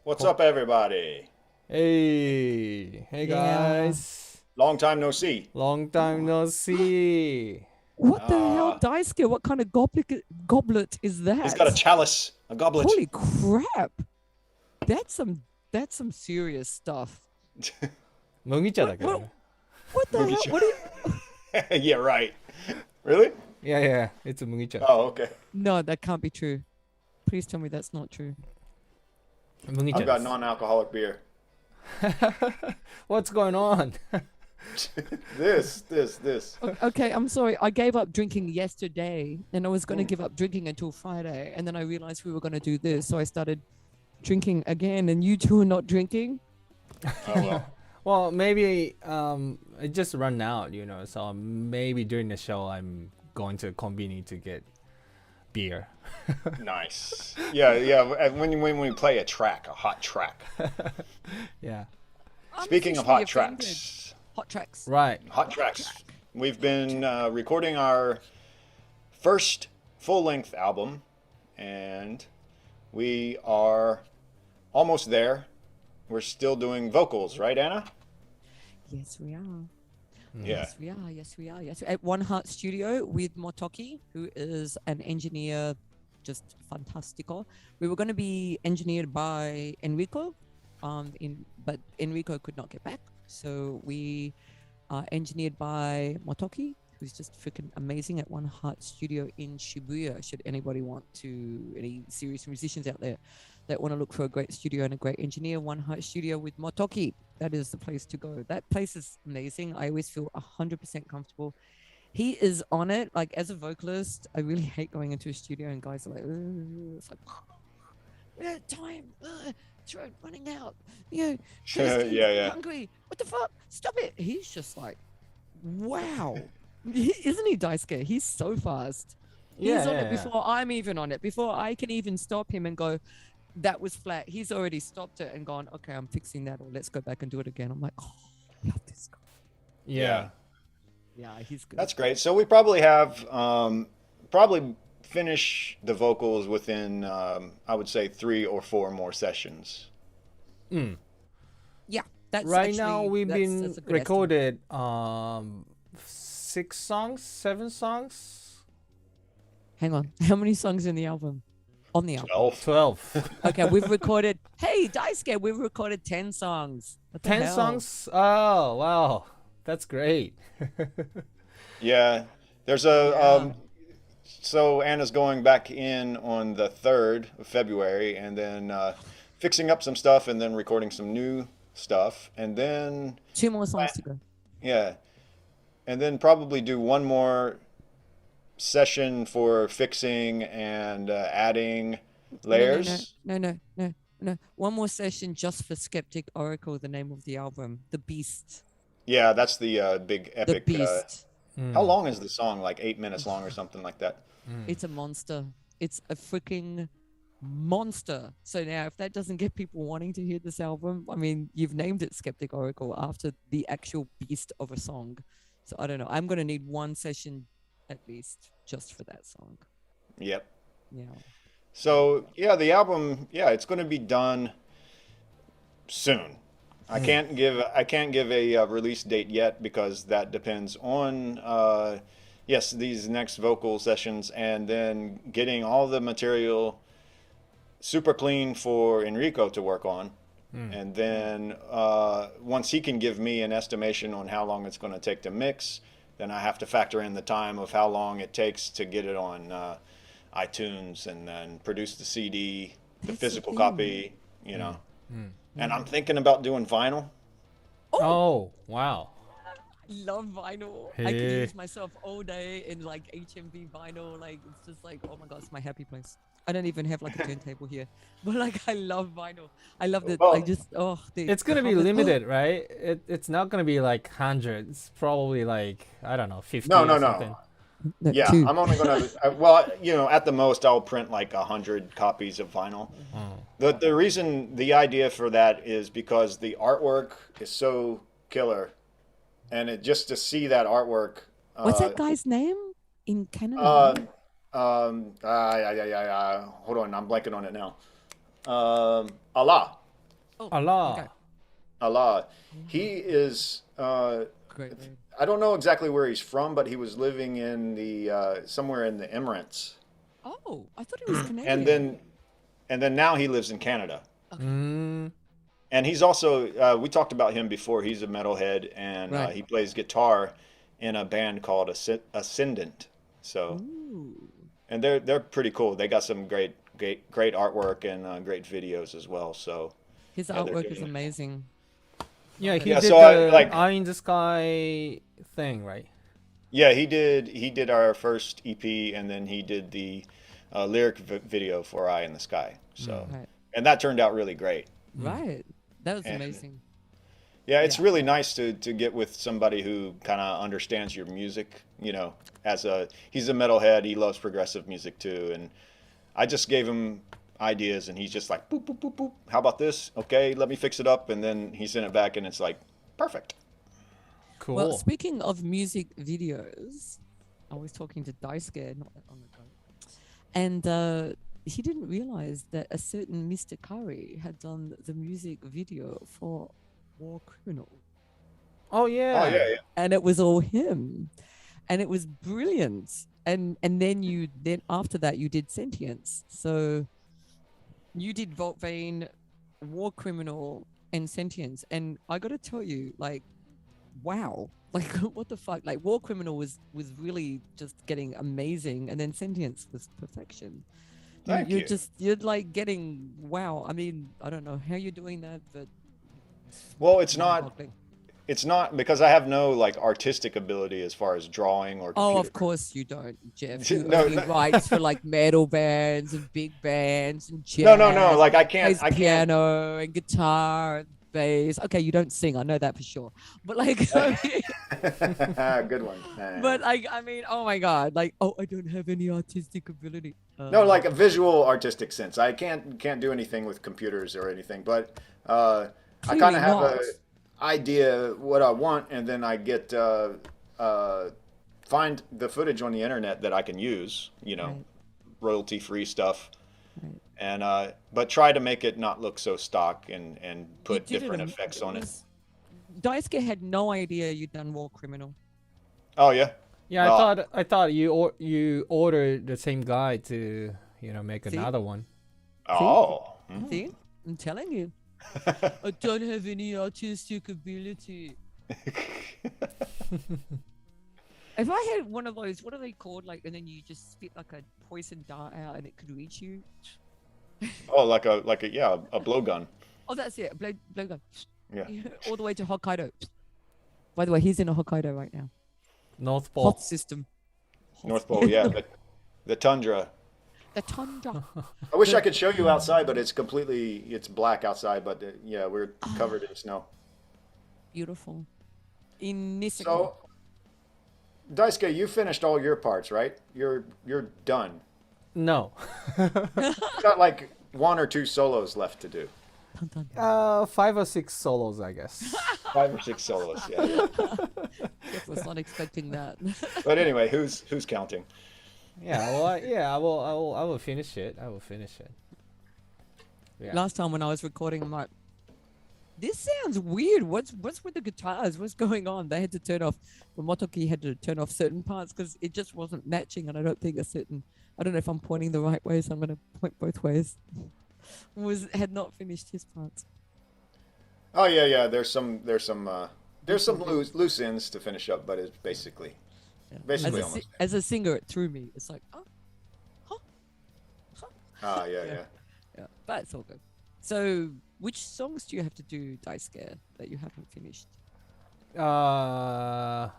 What's up, everybody? Hey guys. Long time no see. Long time no see. What the hell, Daisuke? What kind of goblet is that? He's got a chalice, a goblet. Holy crap! That's some serious stuff. 麦茶だけどね。What the hell? What are you? Yeah, right. Really? Yeah, it's 麦茶。Oh, okay. No, that can't be true. Please tell me that's not true. 麦茶 I've で got す。non-alcoholic beer. What's going on? This. Okay, I'm sorry. I gave up drinking yesterday, and I was going to give up drinking until Friday, and then I realized we were going to do this, so I started drinking again. And you two are not drinking. Oh, well. Well, maybe it just run out, so maybe during the show I'm going to convenience to get beer. Nice. Yeah. When we play a hot track. Yeah. Speaking of I'm hot officially offended. tracks. Hot tracks. Right. Hot tracks. We've been recording our first full-length album, and we are almost there. We're still doing vocals, right, Anna? Yes, we are. Yeah. Yes, we are. Yes, we are. Yes, at One Heart Studio with Motoki, who is an engineer, just fantastico. We were going to be engineered by Enrico, but Enrico could not get back, so we are engineered by Motoki, who's just freaking amazing at One Heart Studio in Shibuya. Should anybody want to, any serious musicians out there that want to look for a great studio and a great engineer, One Heart Studio with Motoki, that is the place to go. That place is amazing. I always feel 100% comfortable. He is on it. Like, as a vocalist, I really hate going into a studio and guys are like, it's like, time, throat running out, thirsty, Yeah. hungry, what the fuck, stop it. He's just like, wow. Isn't he, Daisuke? He's so fast. He's on it before I'm even on it, before I can even stop him and go, that was flat. He's already stopped it and gone, okay, I'm fixing that, or let's go back and do it again. I'm like, oh, I love this guy. Yeah. Yeah, he's good. That's great. So we probably have finish the vocals within I would say 3 or 4 more sessions. Yeah, that's Right actually, now we've been that's a good recorded 6 songs, 7 songs. Hang on. How many songs in the album? On the album. 12. Okay, we've recorded. Hey, Daisuke, we've recorded 10 songs. What the 10 hell? songs? Oh, wow. That's great. Yeah. There's so Anna's going back in on the 3rd of February and then fixing up some stuff and then recording some new stuff and then 2 more songs to go. yeah. And then probably do one more session for fixing and adding layers. No. One more session just for Skeptic Oracle, the name of the album. The Beast. Yeah, that's the big epic. The Beast. How long is the song? Like 8 minutes long or something like that. It's a monster. It's a freaking monster. So now, if that doesn't get people wanting to hear this album, I mean, you've named it Skeptic Oracle after the actual beast of a song. So I don't know. I'm going to need one session at least just for that song. Yep. Yeah. So yeah, the album, it's going to be done soon. I can't give a release date yet because that depends on these next vocal sessions and then getting all the material super clean for Enrico to work on. And then once he can give me an estimation on how long it's going to take to mix, then I have to factor in the time of how long it takes to get it on iTunes and then produce the CD, the physical copy, And I'm thinking about doing vinyl. Oh, wow. I love vinyl. I could use myself all day in like HMV vinyl. Like, it's just like, oh my God, it's my happy place. I don't even have like a turntable here, but like, I love vinyl. I love that. I just, dude, It's going to be limited, right? It's not going to be like hundreds. It's probably like, I don't know, 50 No. or something. No, Yeah, 2. I'm only gonna. At the most, I'll print like 100 copies of vinyl. The reason, the idea for that is because the artwork is so killer, and just to see that artwork. What's that guy's name in Canada? Hold on, I'm blanking on it now. Allah. Oh, Allah. okay. Allah. He is. Great name. I don't know exactly where he's from, but he was living in the somewhere in the Emirates, Oh, I thought he was Canadian. and then now he lives in Canada. Mm. And he's also we talked about him before. He's a metalhead, and Right. he plays guitar in a band called Ascendant. So, Ooh. and they're pretty cool. They got some great artwork and great videos as well. So, His Yeah, they're artwork is doing- amazing. Yeah, he Yeah, did so I, the like- Eye in the Sky thing, right? yeah, he did our first EP, and then he did the lyric video for Eye in the Sky. So, Right. and that turned out really great. Right. That was And- amazing. Yeah, it's Yeah. really nice to get with somebody who kind of understands your music. You know, he's a metalhead. He loves progressive music too, and I just gave him ideas, and he's just like, boop, boop, boop, boop. How about this? Okay, let me fix it up, and then he sent it back, and it's like, perfect. Cool. Well, speaking of music videos, I was talking to Daisuke not that long ago, and he didn't realize that a certain Mr. Curry had done the music video for War Criminal, oh yeah. Oh yeah, yeah. and it was all him, and it was brilliant. And then after that you did Sentience, so you did Vault Vein, War Criminal, and Sentience, and I got to tell you, like, wow, like what the fuck, like War Criminal was really just getting amazing, and then Sentience was perfection. Thank you. You're like getting, wow. I mean, I don't know how you're doing that, but Well, it's not mind-boggling. because I have no like artistic ability as far as drawing or Oh, computer. of course you don't, Jeff. You No, only no. writes for like metal bands and big bands and jazz. No. Like I Plays can't. piano and guitar and bass. Okay, you don't sing. I know that for sure. But like, Good one. but I mean, oh my God, like, oh, I don't have any artistic ability. No, like a visual artistic sense. I can't do anything with computers or anything, but I kind Clearly of have not. a idea what I want, and then I get find the footage on the internet that I can use. You know, Right. royalty free stuff, Right. and but try to make it not look so stock and You put did different am- effects on it. Daisuke had no idea you'd done War Criminal. Oh yeah. Yeah, Well- I thought you ordered the same guy to make See? another one. Oh. See, I'm telling you, I don't have any artistic ability. If I had one of those, what are they called? Like, and then you just spit like a poison dart out, and it could reach you. Oh, like a a blowgun. Oh, that's it. Blow gun. Yeah. All the way to Hokkaido. By the way, he's in a Hokkaido right now. North Pole. Hot system. Hot. North Pole. Yeah. The tundra. The tundra. I wish I could show you outside, but it's black outside. But yeah, we're covered in snow. Beautiful. In Niseko. So, Daisuke, you finished all your parts, right? You're done. No. You got like 1 or 2 solos left to do. Dun, dun, dun. 5 or 6 solos, I guess. 5 or 6 solos. Yeah. Jeff was not expecting that. But anyway, who's counting? Yeah. Well, I will finish it. I will finish it. Yeah. Last time when I was recording, I'm like, this sounds weird. What's with the guitars? What's going on? They had to turn off. Well, Motoki had to turn off certain parts because it just wasn't matching, and I don't think I don't know if I'm pointing the right way, so I'm gonna point both ways. Had not finished his parts. Oh yeah. There's some loose ends to finish up, but it's basically basically almost. As a singer, it threw me. It's like, oh, Yeah. yeah, but it's all good. So, which songs do you have to do, Daisuke, that you haven't finished? I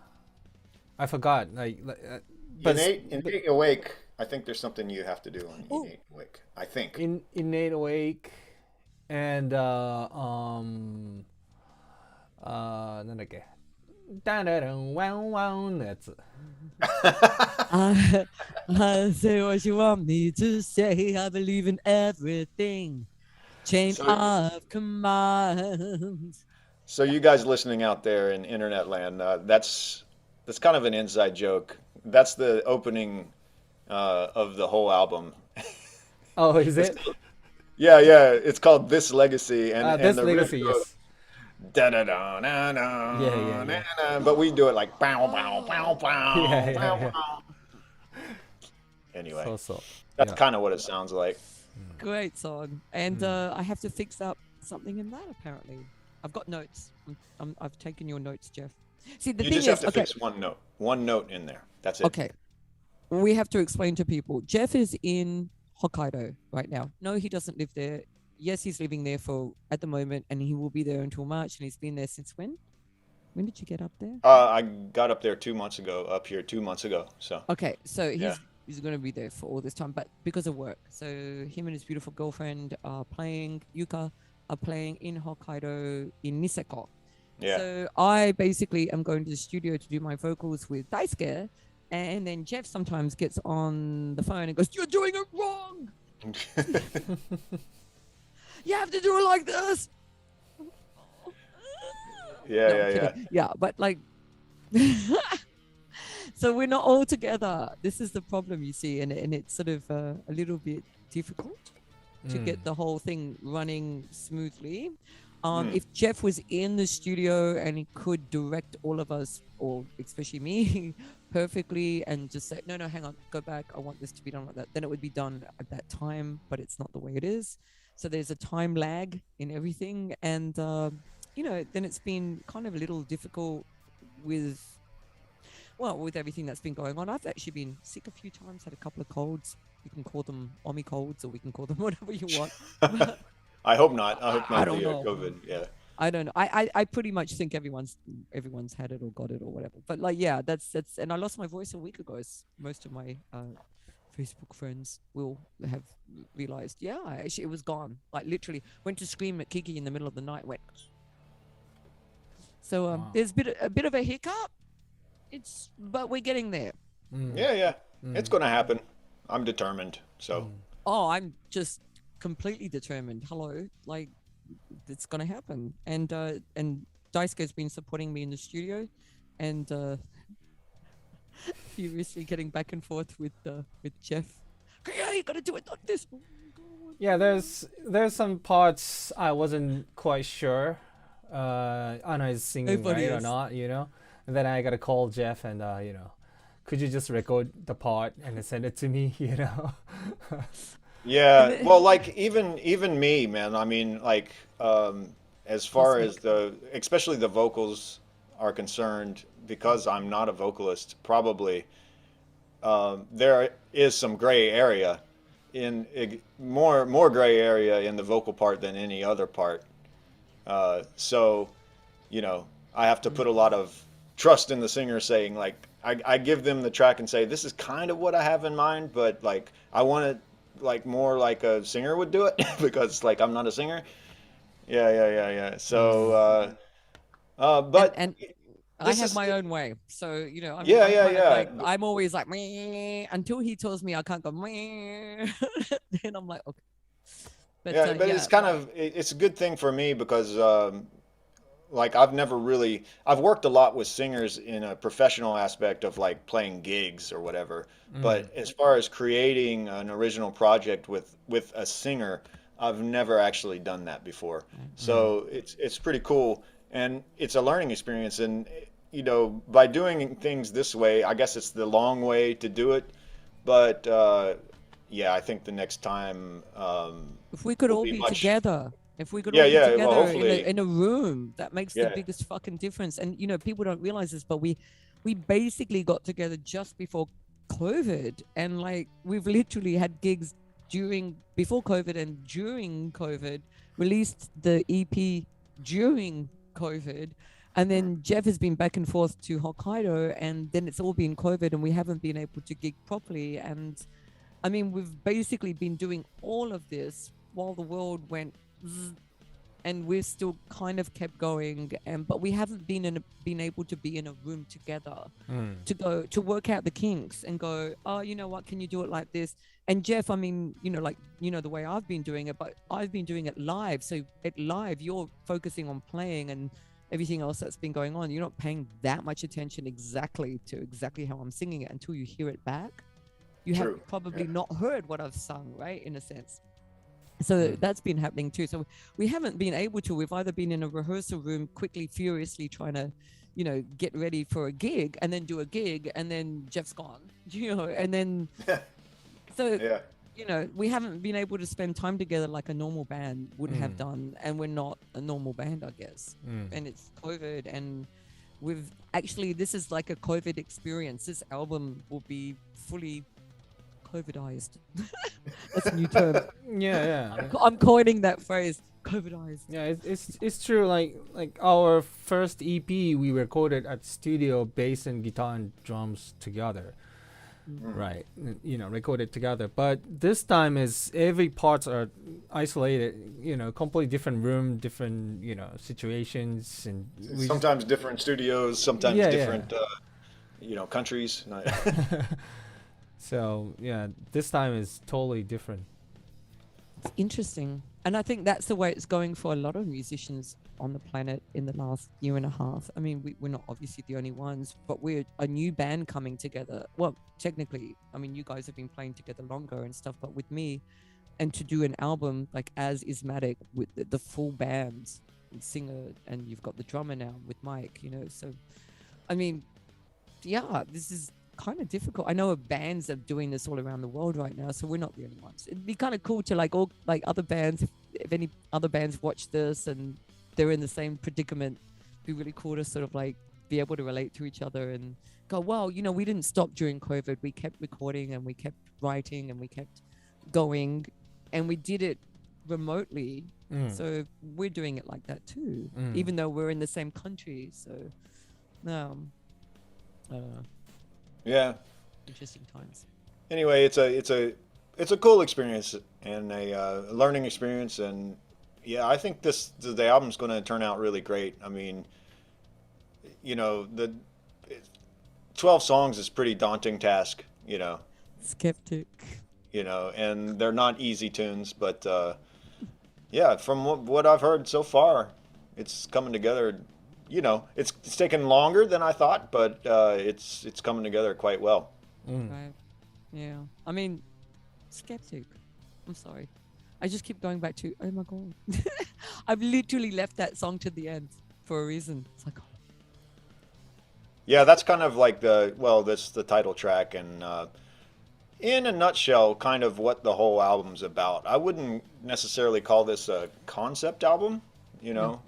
forgot. But Innate Awake. I think there's something you have to do on Oh. Innate Awake. I think. Innate Awake and なんだっけダラランワンワンのやつ。I say what you want me to say. I believe in everything. Chain So- of commands. So you guys listening out there in internet land, that's kind of an inside joke. That's the opening of the whole album. Oh, is it? Yeah. It's called This Legacy, and This the riff legacy, goes yes. da da da na na Yeah. na na, but we do it like bow bow bow bow bow Yeah. bow. Anyway, So. that's Yeah. kind of what it sounds like. Great song. And I have to fix up something in that apparently. I've got notes. I've taken your notes, Jeff. See, the You thing just is, have to fix one note in there. That's it. okay. We have to explain to people. Jeff is in Hokkaido right now. No, he doesn't live there. Yes, he's living there at the moment, and he will be there until March. And he's been there since when? When did you get up there? I got up there 2 months ago. Up here 2 months ago. So Okay, so Yeah. he's going to be there for all this time, but because of work. So him and his beautiful girlfriend are playing Yuka are playing in Hokkaido in Niseko. yeah. So I basically am going to the studio to do my vocals with Daisuke, and then Jeff sometimes gets on the phone and goes, "You're doing it wrong. You have to do it like this." Yeah, No, yeah, I'm yeah. kidding. Yeah, but like, so we're not all together. This is the problem, you see, and it's sort of a little bit difficult to get the whole thing running smoothly. If Jeff was in the studio and he could direct all of us, or especially me, perfectly, and just say, no, hang on, go back. I want this to be done like that. Then it would be done at that time, but it's not the way it is. So there's a time lag in everything, and then it's been kind of a little difficult with everything that's been going on. I've actually been sick a few times, had a couple of colds. You can call them Omi colds, or we can call them whatever you want. I hope not. I hope I not don't the know. COVID. Yeah. I don't know. I pretty much think everyone's had it or got it or whatever. But like, yeah, that's and I lost my voice a week ago. As most of my Facebook friends will have realized. Yeah, actually it was gone. Like literally went to scream at Kiki in the middle of the night. Went. So Wow. there's a bit of a hiccup. But we're getting there. Yeah. It's gonna happen. I'm determined. So Oh, I'm just completely determined. Hello, like it's gonna happen. And Daisuke's been supporting me in the studio, and furiously getting back and forth with Jeff. Yeah, you gotta do it like this. Yeah, there's some parts I wasn't quite sure Anna is singing Nobody right or is. not, and then I gotta call Jeff and could you just record the part and then send it to me, yeah. Well, like even me, man. I mean, like as far as especially the vocals are concerned, because I'm not a vocalist, probably there is some gray area more gray area in the vocal part than any other part. So, I have to put a lot of trust in the singer saying, like, I give them the track and say, this is kind of what I have in mind, but like, I want it like more like a singer would do it because like, I'm not a singer. Yeah. So, but and I this have is- my own way, so I'm Yeah, I'm yeah, kind of yeah. like, I'm always like meh, until he tells me I can't go meh, then I'm like okay. But yeah, but it's kind of it's a good thing for me because like I've worked a lot with singers in a professional aspect of like playing gigs or whatever. But as far as creating an original project with a singer, I've never actually done that before. So it's pretty cool and it's a learning experience and by doing things this way, I guess it's the long way to do it. But yeah, I think the next time if we could will all be be much- together, if we could Yeah, all be yeah, well, together hopefully- in a room, that makes the Yeah. biggest fucking difference. And people don't realize this, but we basically got together just before COVID, and like we've literally had gigs before COVID and during COVID, released the EP during COVID, and then Jeff has been back and forth to Hokkaido, and then it's all been COVID, and we haven't been able to gig properly. And I mean, we've basically been doing all of this while the world went zzz, and we've still kind of kept going, but we haven't been able to be in a room together to work out the kinks and go, oh, you know what, can you do it like this? And Jeff, I mean, the way I've been doing it, but I've been doing it live. So at live, you're focusing on playing and everything else that's been going on. You're not paying that much attention exactly how I'm singing it until you hear it back. You True. have probably not heard what I've sung, right? In a sense. So that's been happening too. So we haven't been able to. We've either been in a rehearsal room quickly, furiously trying to, get ready for a gig, and then do a gig, and then Jeff's gone, and then so we haven't been able to spend time together like a normal band would have done, and we're not a normal band, I guess. And it's COVID, and this is like a COVID experience. This album will be fully COVIDized. That's a new term. I'm coining that phrase, COVIDized. Yeah, it's true. Like our first EP, we recorded at studio, bass and guitar and drums together, right? Recorded together. But this time is every parts are isolated. Completely different room, different situations, and sometimes different studios, sometimes different countries. So this time is totally different. It's interesting. And I think that's the way it's going for a lot of musicians on the planet in the last year and a half. I mean, we're not obviously the only ones, but we're a new band coming together. Well, technically, I mean, you guys have been playing together longer and stuff, but with me, and to do an album like as IZMATIK with the full band, singer, and you've got the drummer now with Mike, so, I mean, this is kind of difficult. I know bands are doing this all around the world right now, so we're not the only ones. It'd be kind of cool to like other bands, if any other bands watch this and they're in the same predicament, it'd be really cool to sort of like be able to relate to each other and go, well, we didn't stop during COVID. We kept recording and we kept writing and we kept going, and we did it remotely. So we're doing it like that too, even though we're in the same country. So yeah, interesting times. Anyway, it's a cool experience and a learning experience, and I think the album's going to turn out really great. I mean, the 12 songs is pretty daunting task, Skeptic. And they're not easy tunes, but from what I've heard so far, it's coming together. It's taken longer than I thought, but it's coming together quite well. Right. Yeah. I mean, Skeptic. I'm sorry. I just keep going back to, oh my God. I've literally left that song to the end for a reason. It's like, Yeah, that's kind of like that's the title track, and in a nutshell, kind of what the whole album's about. I wouldn't necessarily call this a concept album, because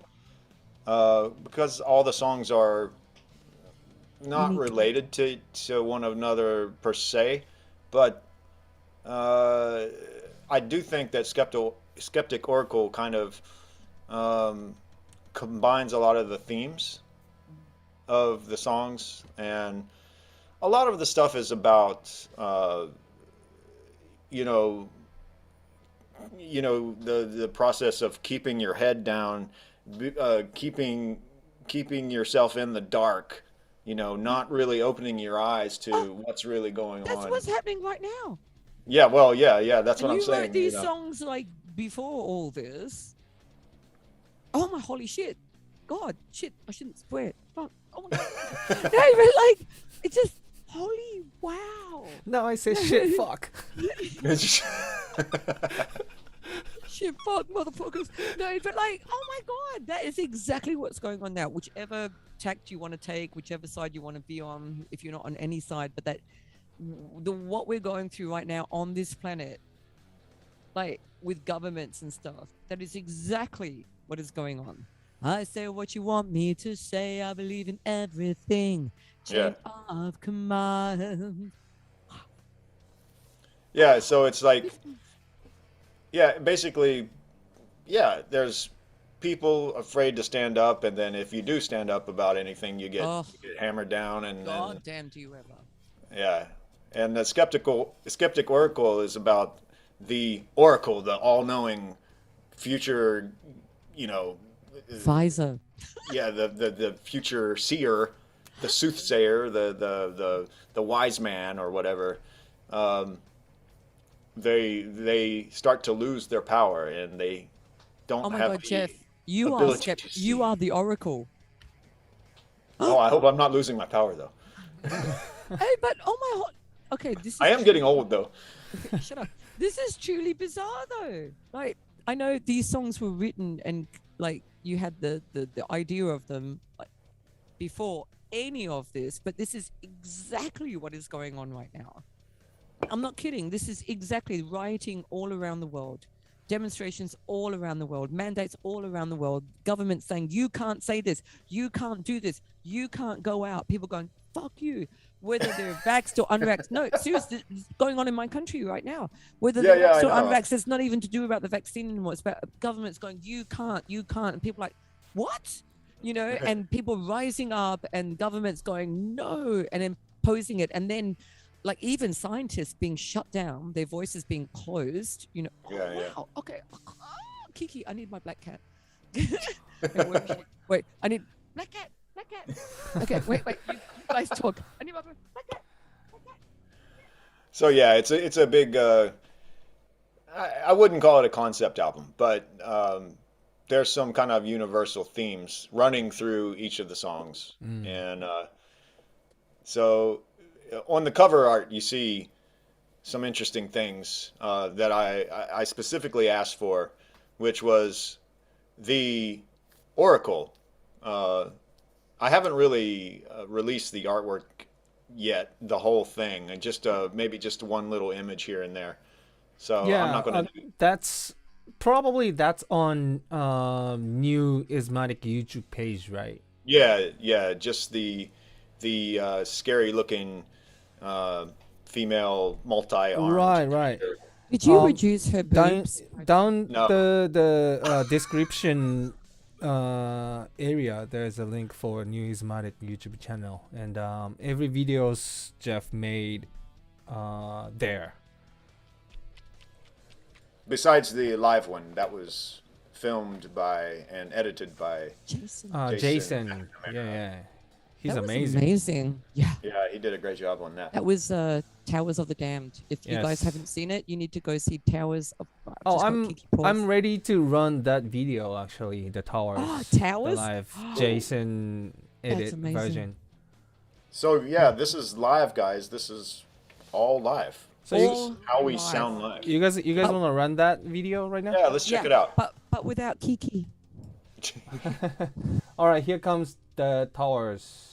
all the songs are not related to one another per se, but I do think that Skeptic Oracle kind of combines a lot of the themes of the songs, and a lot of the stuff is about the process of keeping your head down, keeping yourself in the dark, not really opening your eyes to what's really going on. That's what's happening right now. Yeah, well, yeah, that's what I'm saying. You wrote these songs like before all this. Oh my holy shit. God, shit, I shouldn't swear it. Fuck. Oh my God. No, but like, it's just, holy wow. No, I say shit, fuck. Shit, fuck, motherfuckers. No, but like, oh my God, that is exactly what's going on now. Whichever tact you want to take, whichever side you want to be on, if you're not on any side, but what we're going through right now on this planet, like with governments and stuff, that is exactly what is going on. I say what you want me to say. I believe in everything. Chain of command. Yeah, so it's like, basically, there's people afraid to stand up, and then if you do stand up about anything, you get hammered down. And God damn, do you ever? Yeah, and the Skeptic Oracle is about the Oracle, the all-knowing future, Pfizer. Yeah, the future seer, the soothsayer, the wise man or whatever. They start to lose their power, and they don't have. Oh my God, Jeff, you are the Oracle. Oh, I hope I'm not losing my power though. Hey, but oh my God. Okay, I am getting old though. Okay, shut up. This is truly bizarre, though. Like, I know these songs were written and like you had the idea of them like before any of this, but this is exactly what is going on right now. I'm not kidding. This is exactly rioting all around the world, demonstrations all around the world, mandates all around the world, government saying, you can't say this, you can't do this, you can't go out. People going, fuck you, whether they're vaxxed or unvaxxed. No, seriously, it's going on in my country right now. Whether they're vaxxed or unvaxxed, it's not even to do about the vaccine anymore. It's about governments going, you can't. And people like, what? You know, and people rising up and governments going, no, and imposing it. And then like even scientists being shut down, their voices being closed, you know. Wow. Okay. Oh, Kiki, I need my black cat. Wait, I need black cat. Okay, wait, you guys talk. I need my black cat. So yeah, it's a big. I wouldn't call it a concept album, but there's some kind of universal themes running through each of the songs, and so on the cover art you see some interesting things that I specifically asked for, which was the Oracle. I haven't really released the artwork yet, the whole thing, and just maybe just one little image here and there. So Yeah, I'm not going to. that's on new IZMATIK YouTube page, right? Yeah, just the scary looking female multi-armed. Right. Did you reduce her Down boobs? No. the description area, there's a link for new IZMATIK YouTube channel, and every videos Jeff made there. Besides the live one that was filmed by and edited by Jason. Yeah. He's That was amazing. Yeah. Yeah, he did a great job on that. That was Towers of the Damned. If you guys Yes. haven't seen it, you need to go see Towers of. Oh, just got Kiki paused. I'm ready to run that video actually, the towers. Oh, The Towers? live Jason edit amazing. version. So yeah, this is live, guys. This is all live. So This All is how we live. sound live. you guys Oh. want to run that video right now? Yeah, let's check it out. But without Kiki. All right, here comes the towers.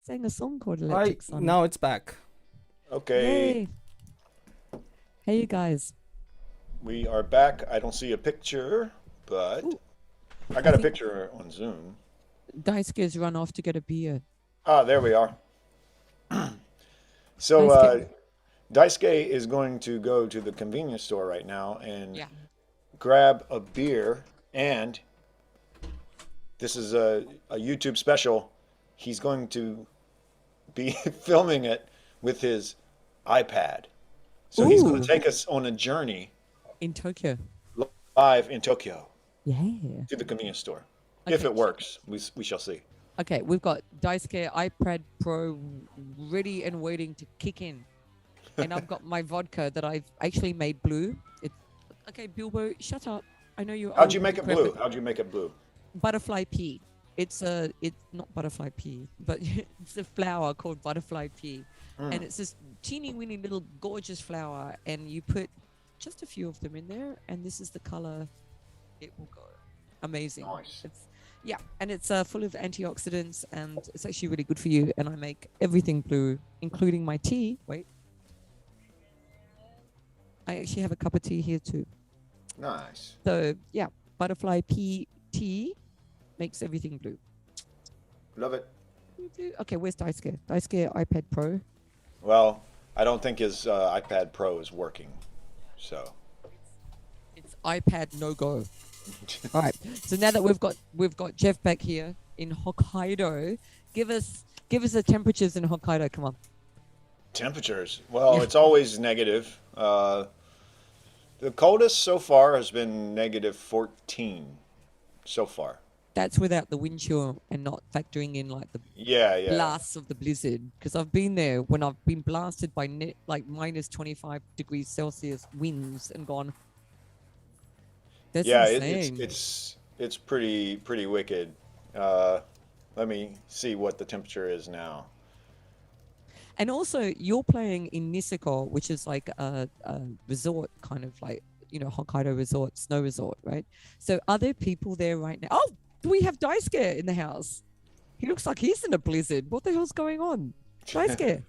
sang a song called Electric Sun. Now it's back. Okay, Yay. Hey, you guys. we are back. I don't see a picture, but I got a picture on Zoom. Daisuke's run off to get a beer. Ah, there we are. So, Daisuke is going to go to the convenience store right now and grab a beer. And this is a YouTube special. He's going to be filming it with his iPad. So he's going to take us on a journey In Tokyo. live in Tokyo Yeah. to the convenience store. If it works, we shall see. Okay, we've got Daisuke iPad Pro ready and waiting to kick in. And I've got my vodka that I've actually made blue. Okay, Bilbo, shut up. I know you're How'd you make it blue? How'd you make it blue? Butterfly pea. It's not butterfly pea, but it's a flower called butterfly pea. And it's this teeny weeny little gorgeous flower, and you put just a few of them in there, and this is the color it will go. Amazing. Nice. And it's full of antioxidants, and it's actually really good for you. And I make everything blue, including my tea. Wait. I actually have a cup of tea here too. Nice. So yeah, butterfly pea tea makes everything blue. Love it. Okay, where's Daisuke? Daisuke iPad Pro. Well, I don't think his iPad Pro is working. So. It's iPad no go. All right. So now that we've got Jeff back here in Hokkaido, give us the temperatures in Hokkaido. Come on. Temperatures. Well, it's always negative. The coldest so far has been negative 14 so far. That's without the wind chill and not factoring in like the Yeah. blasts of the blizzard. Because I've been there when I've been blasted by like minus 25 degrees Celsius winds and gone. That's insane. It's pretty wicked. Let me see what the temperature is now. And also, you're playing in Niseko, which is like a resort, kind of like, Hokkaido resort, snow resort, right? So are there people there right now? Oh, we have Daisuke in the house. He looks like he's in a blizzard. What the hell's going on? Daisuke.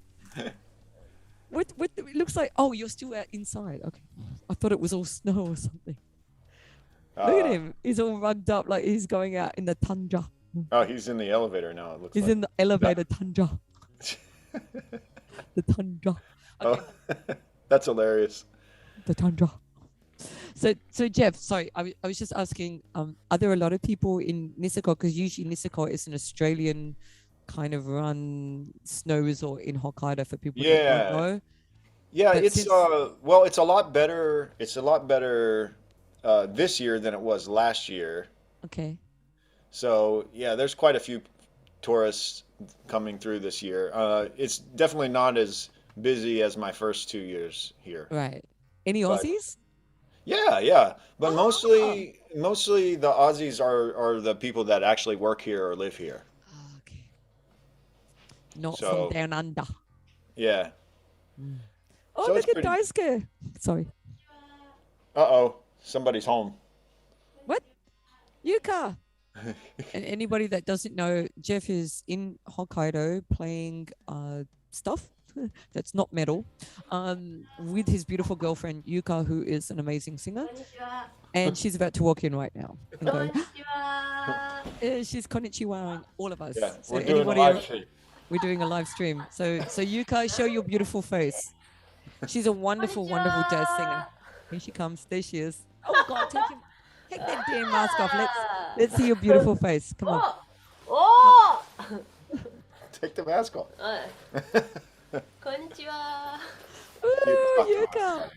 What, it looks like, oh, you're still inside. Okay. I thought it was all snow or something. Look at him. He's all rugged up like he's going out in the tundra. Oh, he's in the elevator now, it looks like. He's in the elevator tundra. The tundra. Okay. Oh, that's hilarious. The tundra. So Jeff, sorry, I was just asking, are there a lot of people in Niseko? Because usually Niseko is an Australian kind of run snow resort in Hokkaido for people who don't know. Yeah, But it's well, it's a lot better. It's a lot better this year than it was last year. Okay. So yeah, there's quite a few tourists coming through this year. It's definitely not as busy as my first 2 years here. Right. Any But- Aussies? Yeah. But mostly the Aussies are the people that actually work here or live here. Okay. Not So- from down under. Yeah. Oh, So look it's at Daisuke. Sorry. Uh-oh, somebody's home. What? Yuka. And anybody that doesn't know, Jeff is in Hokkaido playing stuff that's not metal with his beautiful girlfriend Yuka, who is an amazing singer. And she's about to walk in right now. And go, she's konnichiwa-ing all of us. Yeah, So we're doing a anybody- live stream. We're doing a live stream. So Yuka, show your beautiful face. She's a wonderful, wonderful jazz singer. Here she comes. There she is. Oh God, take that damn mask off. Let's see your beautiful face. Come on. Oh! Take the mask off. こんにちは。 Ooh, Yuka.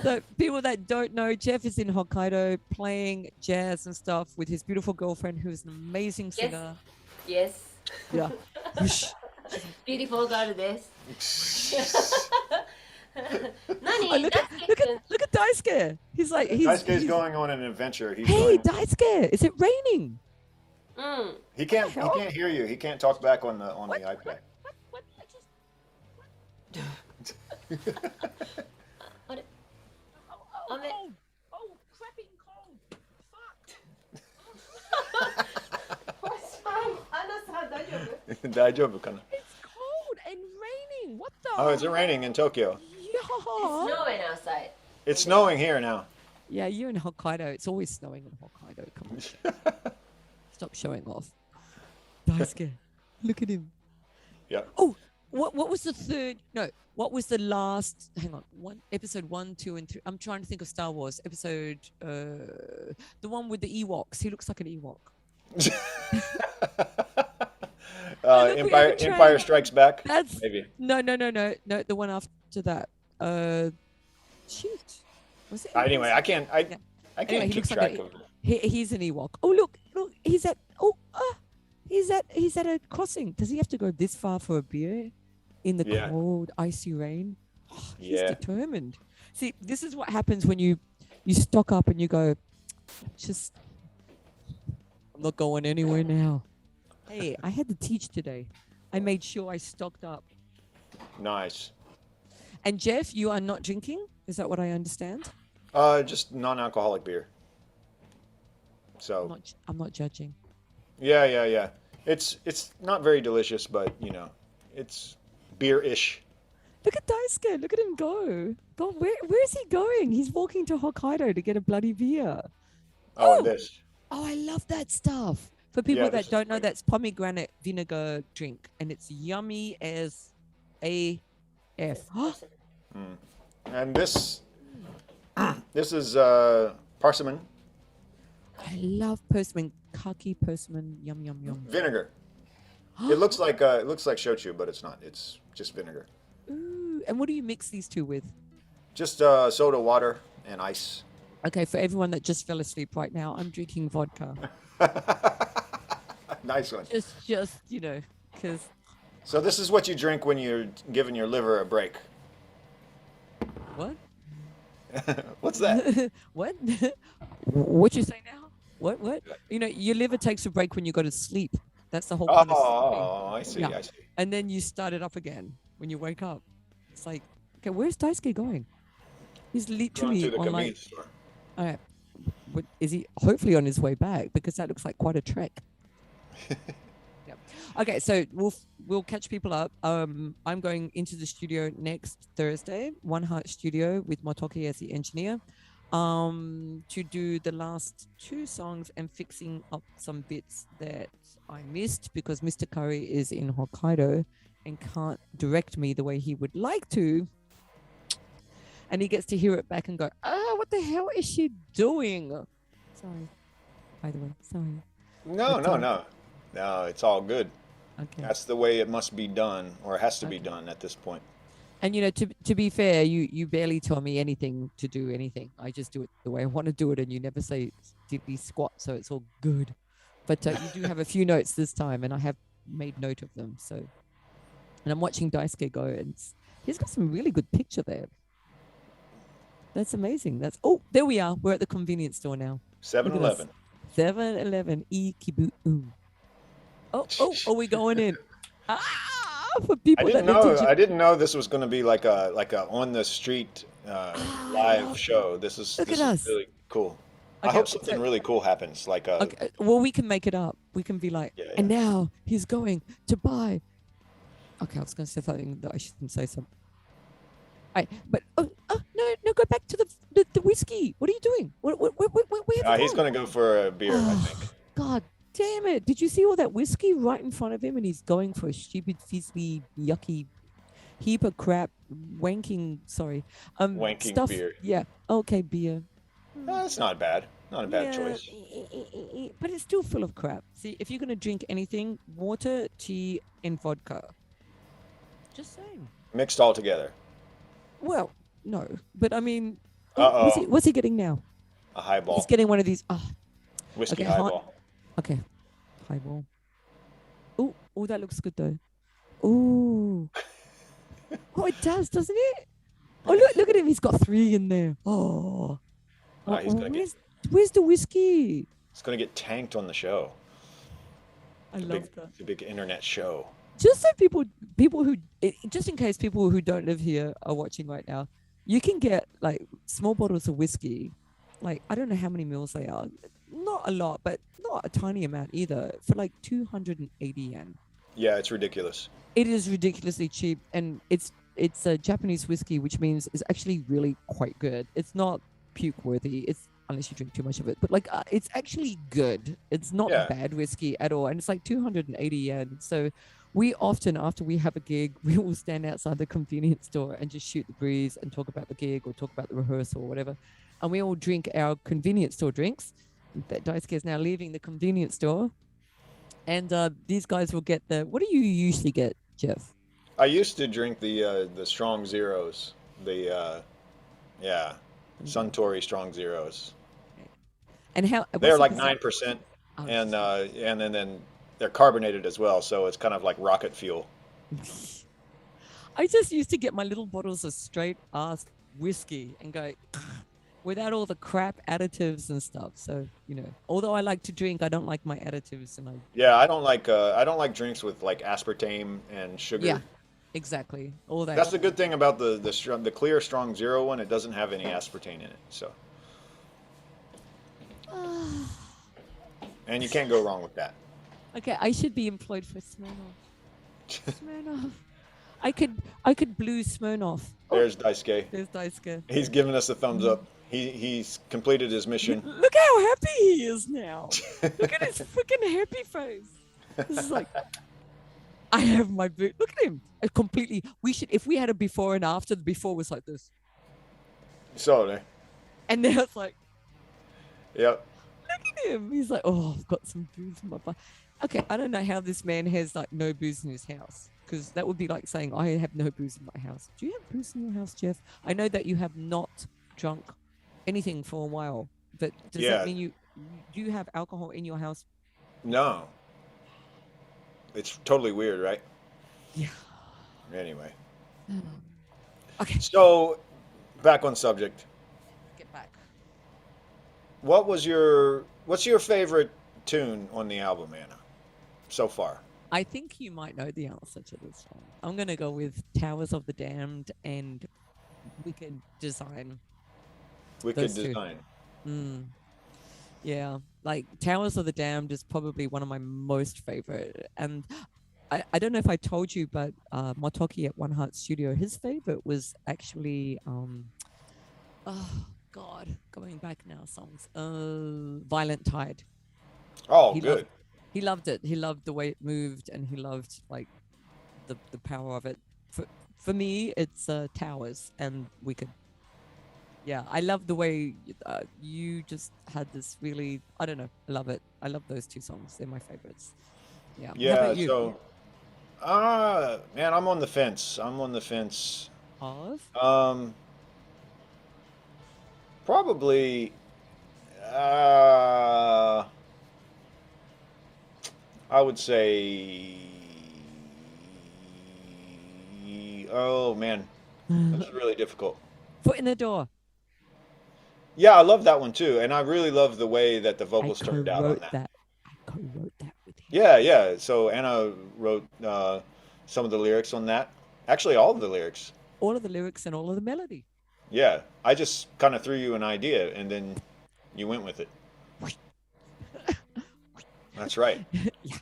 So people that don't know, Jeff is in Hokkaido playing jazz and stuff with his beautiful girlfriend, who is an amazing singer. Yes. Yeah. Whoosh. Beautiful girl です。何 Oh, look at Daisuke. He's like Daisuke's he's going on an adventure. He's Hey, going, Daisuke, is it raining? うん。 he can't hear you. He can't talk back on the iPad. What? I just あれ Oh, Ame. crapping cold. Fuck. What's wrong? アナさん大丈夫 大丈夫かな? It's Oh, is it raining in Tokyo? Yeah. Snowing outside. It's snowing here now. Yeah, you're in Hokkaido. It's always snowing in Hokkaido. Come on. Stop showing off. Daisuke, look at him. Yeah. Oh, what was the third? No, what was the last? Hang on, episode 1, 2, and 3. I'm trying to think of Star Wars episode. The one with the Ewoks. He looks like an Ewok. Empire Strikes Back. That's Maybe. No. The one after that. Shoot. Was it? Anyway, I can't Anyway, he keep looks like track a- of. He's an Ewok. Oh look, he's at he's at a crossing. Does he have to go this far for a beer in the Yeah. cold, icy rain? He's Yeah. determined. See, this is what happens when you stock up and you go, I'm not going anywhere now. Hey, I had to teach today. I made sure I stocked up. Nice. And Jeff, you are not drinking? Is that what I understand? Just non-alcoholic beer. So I'm not judging. yeah. It's not very delicious, but it's beer-ish. Look at Daisuke. Look at him go. God, where is he going? He's walking to Hokkaido to get a bloody beer. Oh, this. Oh, I love that stuff. For people Yeah, this that is don't know, great. that's pomegranate vinegar drink, and it's yummy as AF. And this is persimmon I love persimmon, khaki persimmon. Yum yum yum. vinegar. It looks like shochu, but it's not. It's just vinegar. Ooh, and what do you mix these two with? Just soda water and ice. Okay, for everyone that just fell asleep right now, I'm drinking vodka. Nice one. Just because. So this is what you drink when you're giving your liver a break. What? What's that? What? What you say now? What? Your liver takes a break when you go to sleep. That's the whole point of sleeping. Oh, I see. Yeah. I see. And then you start it up again when you wake up. It's like, okay, where's Daisuke going? He's Going literally to the on convenience store. all right. Is he hopefully on his way back? Because that looks like quite a trek. Yeah. Okay, so we'll catch people up. I'm going into the studio next Thursday, One Heart Studio with Motoki as the engineer, to do the last 2 songs and fixing up some bits that I missed because Mr. Curry is in Hokkaido and can't direct me the way he would like to. And he gets to hear it back and go, what the hell is she doing? Sorry. By the way, sorry. No, it's all good. Okay. That's the way it must be done, or has to be done at this point. And to be fair, you barely tell me anything to do anything. I just do it the way I want to do it, and you never say diddly squat, so it's all good. But you do have a few notes this time, and I have made note of them. So, and I'm watching Daisuke go, and he's got some really good picture there. That's amazing. There we are. We're at the convenience store now. 7-Eleven. 7-Eleven. Ikibu. Are we going in? For people I didn't know this was going to be like a on the street live show. This is really cool. I hope something really cool happens. Okay, well, we can make it up. We can be like, and now he's going to buy. Okay, I was going to say something that I shouldn't say. But no, go back to the whiskey. What are you doing? Where have you he's going to go for a beer, I think. God damn it! Did you see all that whiskey right in front of him, and he's going for a stupid, fizzly, yucky, heap of crap, wanking stuff. Beer. Yeah. Okay, beer. No, it's not bad. Not a bad choice. But it's still full of crap. See, if you're going to drink anything, water, tea, and vodka. Just saying. Mixed all together. Well, no. But I mean, Uh-oh. what's he getting now? A highball. He's getting one of these. Whiskey okay, highball. Okay. Highball. Oh, that looks good though. Ooh. Oh, it does, doesn't it? Oh, look at him. He's got 3 in there. Oh. He's gonna Where's the whiskey? It's going to get tanked on the show. I love that. It's a big internet show. Just so people who, just in case people who don't live here are watching right now, you can get like small bottles of whiskey. Like, I don't know how many mils they are. Not a lot, but not a tiny amount either. For like 280 yen. Yeah, it's ridiculous. It is ridiculously cheap, and it's it's a Japanese whiskey, which means it's actually really quite good. It's not puke worthy. It's unless you drink too much of it, but like it's actually good. It's not bad whiskey at all, and it's like 280 yen. So we often, after we have a gig, we will stand outside the convenience store and just shoot the breeze and talk about the gig or talk about the rehearsal or whatever, and we all drink our convenience store drinks. That Daisuke is now leaving the convenience store, and these guys will get the. What do you usually get, Jeff? I used to drink the Strong Zeros, the Suntory Strong Zeros. And how they're like 9%, and then they're carbonated as well, so it's kind of like rocket fuel. I just used to get my little bottles of straight ass whiskey and go without all the crap additives and stuff. So although I like to drink, I don't like my additives, and I don't like drinks with like aspartame and sugar. Yeah, exactly. All that. That's the good thing about the clear Strong Zero one. It doesn't have any aspartame in it, so. And you can't go wrong with that. Okay, I should be employed for Smirnoff. Smirnoff. I could blue Smirnoff. There's Daisuke. There's Daisuke. He's giving us a thumbs up. He's completed his mission. Look how happy he is now. Look at his freaking happy face. This is like, I have my boot. Look at him. Completely. We should, if we had a before and after, the before was like this. So, and now it's like, yep. Look at him. He's like, oh, I've got some booze in my butt. Okay, I don't know how this man has like no booze in his house, because that would be like saying I have no booze in my house. Do you have booze in your house, Jeff? I know that you have not drunk anything for a while, but does that mean do you have alcohol in your house? No. It's totally weird, right? Yeah. Anyway. Okay. So, back on subject. Get back. What's your favorite tune on the album, Anna, so far? I think you might know the answer to this one. I'm going to go with Towers of the Damned and Wicked Design. Wicked Design. Yeah, like Towers of the Damned is probably one of my most favorite. And I don't know if I told you, but Motoki at One Heart Studio, his favorite was actually, going back now, songs. Violent Tide. Oh, good. He loved it. He loved the way it moved, and he loved like the power of it. For me, it's Towers and Wicked. Yeah, I love the way you just had this really, I don't know, I love it. I love those two songs. They're my favorites. Yeah. Yeah, how about you? So, man, I'm on the fence. Of? Probably, I would say, oh man, this is really difficult. Foot in the Door. Yeah, I love that one too, and I really love the way that the vocals turned out on that. I co-wrote that with him. Yeah. So Anna wrote some of the lyrics on that. Actually, all of the lyrics. All of the lyrics and all of the melody. Yeah, I just kind of threw you an idea, and then you went with it. That's right. Yeah.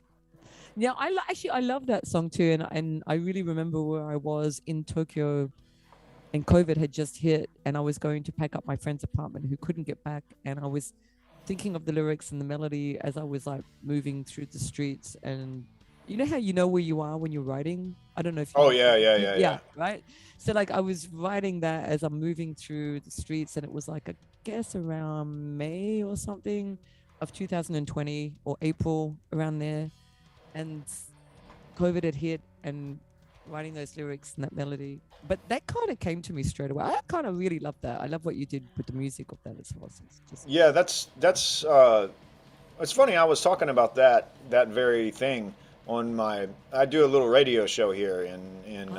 Yeah, I love that song too, and I really remember where I was in Tokyo, and COVID had just hit, and I was going to pack up my friend's apartment who couldn't get back, and I was thinking of the lyrics and the melody as I was like moving through the streets. And you know how you know where you are when you're writing? I don't know if you Oh yeah, right. So like I was writing that as I'm moving through the streets, and it was like I guess around May or something of 2020 or April, around there, and COVID had hit, and writing those lyrics and that melody, but that kind of came to me straight away. I kind of really love that. I love what you did with the music of that as well. So it's just... Yeah, that's it's funny. I was talking about that very thing on I do a little radio show here in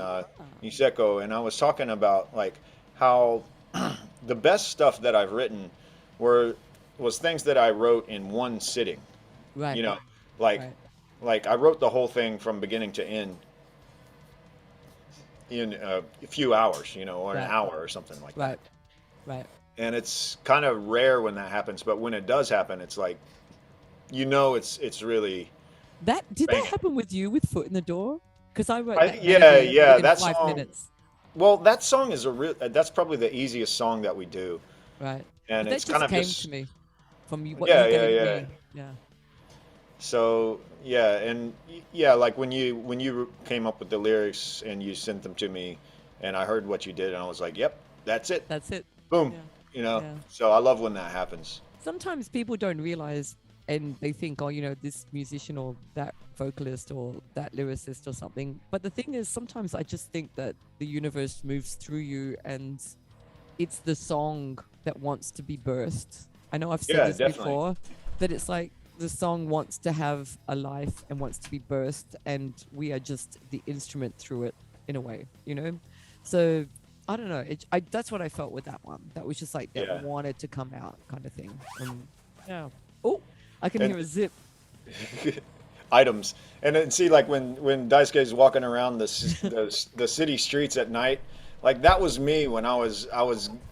Niseko, and I was talking about like how the best stuff that I've written was things that I wrote in one sitting. Right. You know, like I wrote the whole thing from beginning to end in a few hours, or an hour or something like that. Right. And it's kind of rare when that happens, but when it does happen, it's like, it's really. Did that happen with you with Foot in the Door? Because I wrote that. Yeah, that 5 song. minutes. well, that song is that's probably the easiest song that we do. Right. And But it's that kind just of came just to me from you, what yeah, you yeah, gave yeah. me. Yeah. So yeah, and yeah, like when you came up with the lyrics and you sent them to me, and I heard what you did, and I was like, yep, that's it. That's it. Boom. Yeah. You know. Yeah. So I love when that happens. Sometimes people don't realize and they think, oh, you know, this musician or that vocalist or that lyricist or something. But the thing is, sometimes I just think that the universe moves through you and it's the song that wants to be birthed. I know I've said Yeah, this definitely. before, that it's like the song wants to have a life and wants to be birthed, and we are just the instrument through it in a way, you know? So I don't know. That's what I felt with that one. That was just like that Yeah. wanted to come out kind of thing. Yeah. Oh, I can And- hear a zip. Items, and then see like when Daisuke is walking around the city streets at night, like that was me when I was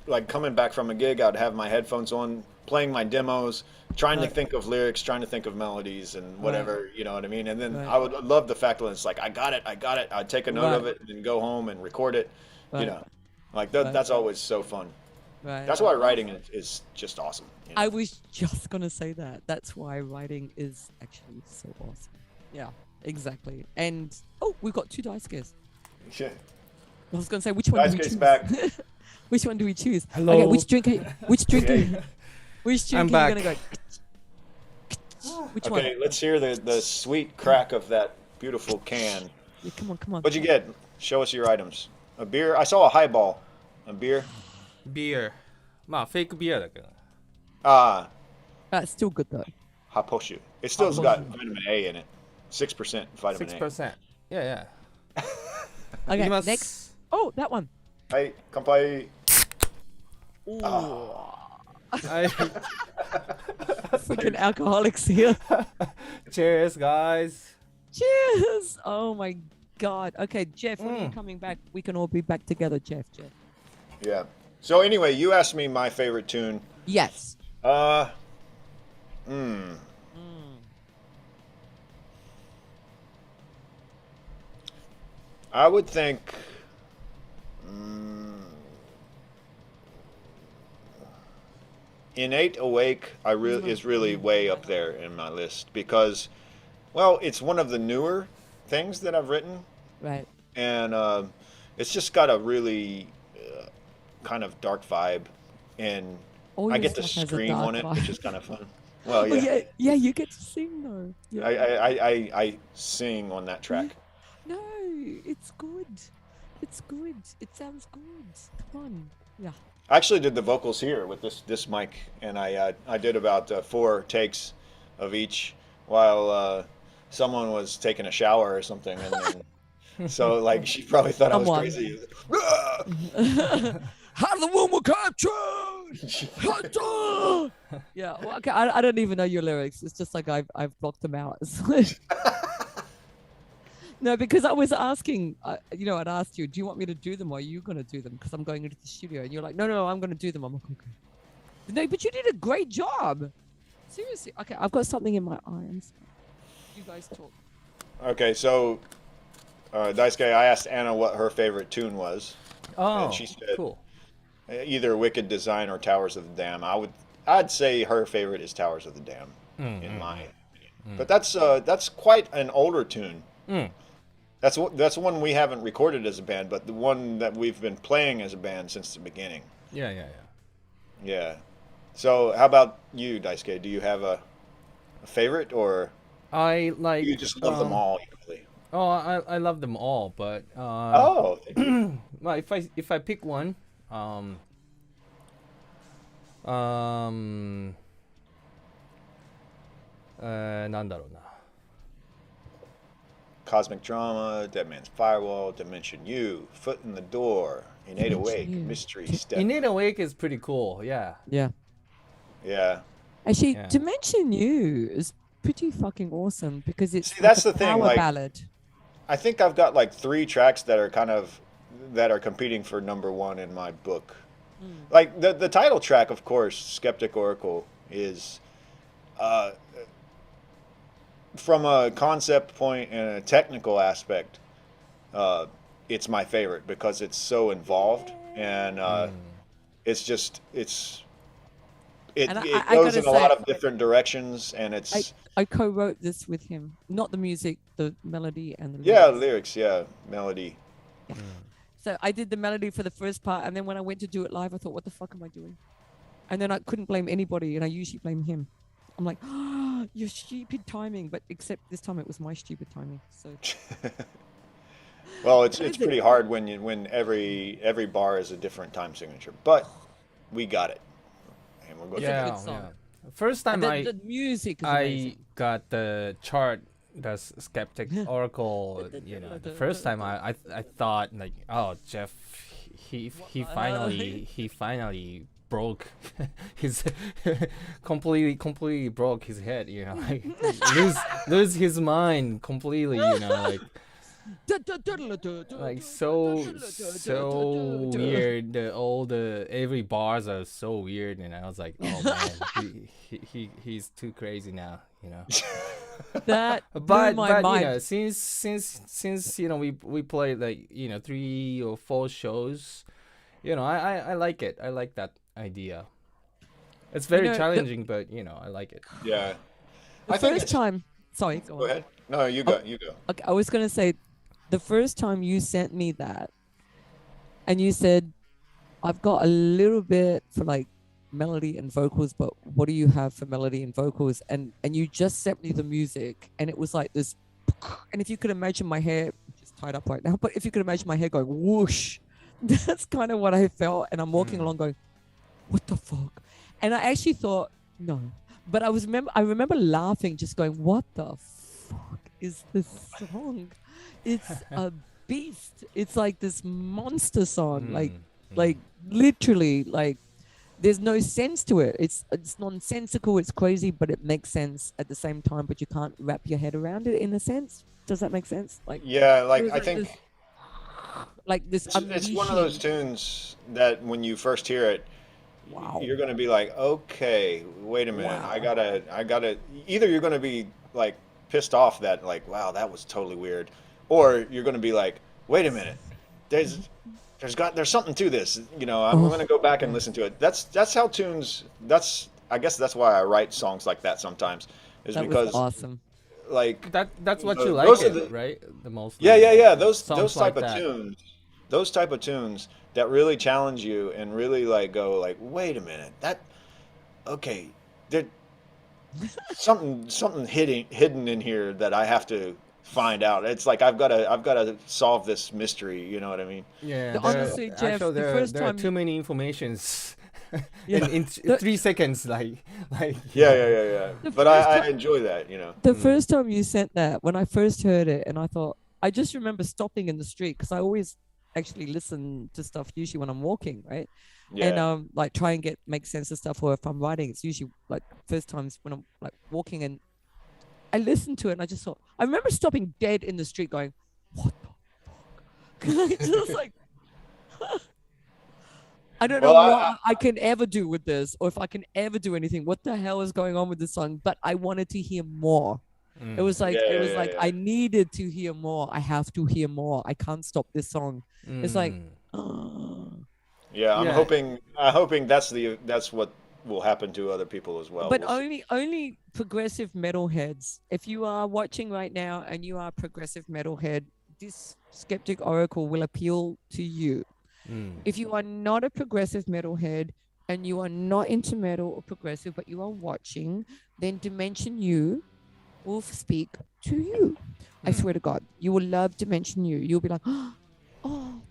like coming back from a gig. I'd have my headphones on, playing my demos, trying to Right. think of lyrics, trying to think of melodies and whatever, you know what I mean. And then Right. I would love the fact that it's like I got it. I'd take a note of Right. it and go home and record it, you Right. know, like Right. that's always so fun. Right. That's why writing is just awesome. You know? I was just gonna say that. That's why writing is actually so awesome. Yeah, exactly. And oh, we've got two dice scares. Yeah. I was gonna say which one do we Daisuke's choose? back. Which one do we choose? Hello. Okay, which drink? Which drink? Okay. Which drink I'm are back. you gonna go? Which one? Okay, let's hear the sweet crack of that beautiful can. Yeah, come on, come on. What'd you get? Show us your items. A beer? I saw a highball. A beer? Beer. まあフェイクビアだけど。 Ah, That's still good though. Haposhu. It still's got vitamin A in it. 6% vitamin 6%. Yeah, yeah. Okay, いきます。 next. Oh, that one. A. Hey, kampai. I, Freaking alcoholics here. cheers, guys. Cheers. Oh my god. Okay, Jeff, when are you coming back? We can all be back together, Jeff. Yeah. So anyway, you asked me my favorite tune. Yes. I would think. Innate Awake is really way up there in my list because, well, it's one of the newer things that I've written, Right. and it's just got a really kind of dark vibe, and All I your get to stuff has a scream dark on it, vibe. which is kind of fun. Well, Oh, yeah, yeah, you get to sing though. Yeah. I sing on that track. No, it's good. It's good. It sounds good. Come on. Yeah. I actually did the vocals here with this mic, and I did about 4 takes of each while someone was taking a shower or something, and then, so like she probably thought I was Someone. crazy. How the womb will capture. Yeah. Well, okay. I don't even know your lyrics. It's just like I've blocked them out. No, because I was asking, you know, I'd asked you, do you want me to do them or are you going to do them? Because I'm going into the studio. And you're like, no, I'm going to do them. I'm like, okay. No, but you did a great job. Seriously. Okay, I've got something in my eye. I'm sorry. You guys talk. Okay, so Daisuke, I asked Anna what her favorite tune was. Oh, she said- cool. Either Wicked Design or Towers of the Dam. I'd say her favorite is Towers of the Dam, in my opinion. But that's quite an older tune. That's one we haven't recorded as a band, but the one that we've been playing as a band since the beginning. Yeah, yeah, yeah. Yeah. So how about you, Daisuke? Do you have a favorite, or I like. you just love them all equally? Oh, I love them all, but Oh, thank you. well, if I pick one,なんだろうな。 Cosmic Drama, Dead Man's Firewall, Dimension U, Foot in the Door, Innate Awake, Dimension U. Mystery Step. Innate Awake is pretty cool. Yeah. Yeah. Yeah. Actually, Yeah. Dimension U is pretty fucking awesome because it's See, that's like a the thing, power like- ballad. I think I've got like 3 tracks that are competing for number 1 in my book. Like the title track, of course, Skeptic Oracle, is from a concept point and a technical aspect, it's my favorite because it's so involved and it's just it And it I goes gotta in a lot say, of different directions and it's I co-wrote this with him, not the music, the melody and the yeah, lyrics. melody. So I did the melody for the first part, and then when I went to do it live, I thought, what the fuck am I doing? And then I couldn't blame anybody, and I usually blame him. I'm like, oh, your stupid timing, but except this time it was my stupid timing. So Well, it's pretty hard when every bar is a different time signature, but we got it, and we're going It's a to good song. First time and the music is amazing. I got the chart, the Skeptic Oracle. You know, the first time I thought like, oh, Jeff, he finally broke his completely broke his head. You know, like lose his mind completely. You know, like so weird. Every bars are so weird, and I was like, oh man, he's too crazy now, you know. That blew but my mind. you know, since you know we played like 3 or 4 shows, you know, I like it. I like that idea. It's very challenging, but you know, I like it. yeah. The first time, sorry, go Go on. ahead. No, you go. You go. Okay, I was gonna say, the first time you sent me that, and you said, I've got a little bit for like melody and vocals, but what do you have for melody and vocals? And you just sent me the music, and it was like this. And if you could imagine my hair, which is tied up right now, but if you could imagine my hair going whoosh, that's kind of what I felt. And I'm walking along going, what the fuck? And I actually thought, no. But I remember laughing, just going, what the fuck is this song? It's a beast. It's like this monster song. Like literally, like there's no sense to it. It's nonsensical, it's crazy, but it makes sense at the same time, but you can't wrap your head around it in a sense. Does that make sense? Like Yeah, like I like think this it's one of those tunes that when you first hear it, you're gonna be like, okay, wait a minute, I gotta. Either you're gonna be like pissed off that like, wow, that was totally weird, or you're gonna be like, wait a minute, there's something to this, you know. I'm gonna go back and listen to it. That's how tunes. I guess that's why I write songs like that sometimes, is that because was awesome. like That's what you those like, are right? The most. yeah. Those Songs type like of that. tunes, those type of tunes that really challenge you and really like go like, wait a minute, that okay, there something hidden in here that I have to find out. It's like I've got to solve this mystery. You know what I mean? Yeah. Honestly, Jeff, actually, the first there are time too many informations. Yeah. in 3 seconds, like. Yeah. The But first I time- enjoy that. You know. The first time you sent that, when I first heard it, and I thought, I just remember stopping in the street because I always actually listen to stuff usually when I'm walking, right? Yeah. And like try and make sense of stuff, or if I'm writing, it's usually like first times when I'm like walking, and I listened to it and I just thought, I remember stopping dead in the street going, what the fuck? I just like, I don't know Well, what I can ever do with this, or if I can ever do anything. What the hell is going on with this song? But I wanted to hear more. It was like, Yeah. I needed to hear more. I have to hear more. I can't stop this song. It's like, Yeah, I'm Yeah. hoping that's what will happen to other people as well. but We'll see. only progressive metalheads. If you are watching right now and you are a progressive metalhead, this Skeptic Oracle will appeal to you. If you are not a progressive metalhead and you are not into metal or progressive, but you are watching, then Dimension U will speak to you. I swear to God, you will love Dimension U. You'll be like, oh,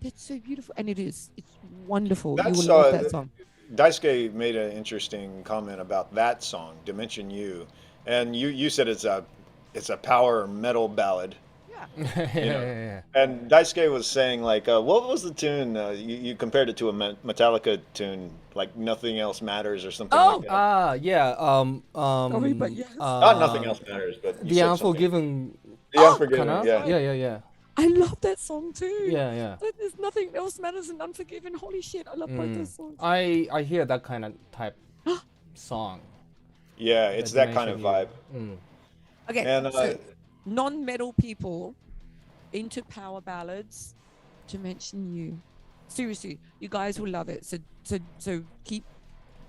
that's so beautiful. And it is. It's wonderful. You will love that song. Daisuke made an interesting comment about that song, Dimension U, and you said it's a power metal ballad. Yeah. And Daisuke was saying like, what was the tune? You compared it to a Metallica tune, like Nothing Else Matters or something like that. Yeah. Sorry, but yes. Not Nothing Else Matters, but you The said Unforgiven. something. The Unforgiven, Kinda? yeah. Yeah. I love that song too. Yeah. Like, there's nothing else matters than Unforgiven. Holy shit, I love both those songs. I hear that kind of type song. Yeah, it's that kind of vibe. Okay, And so non-metal people into power ballads, to mention you. Seriously, you guys will love it. So keep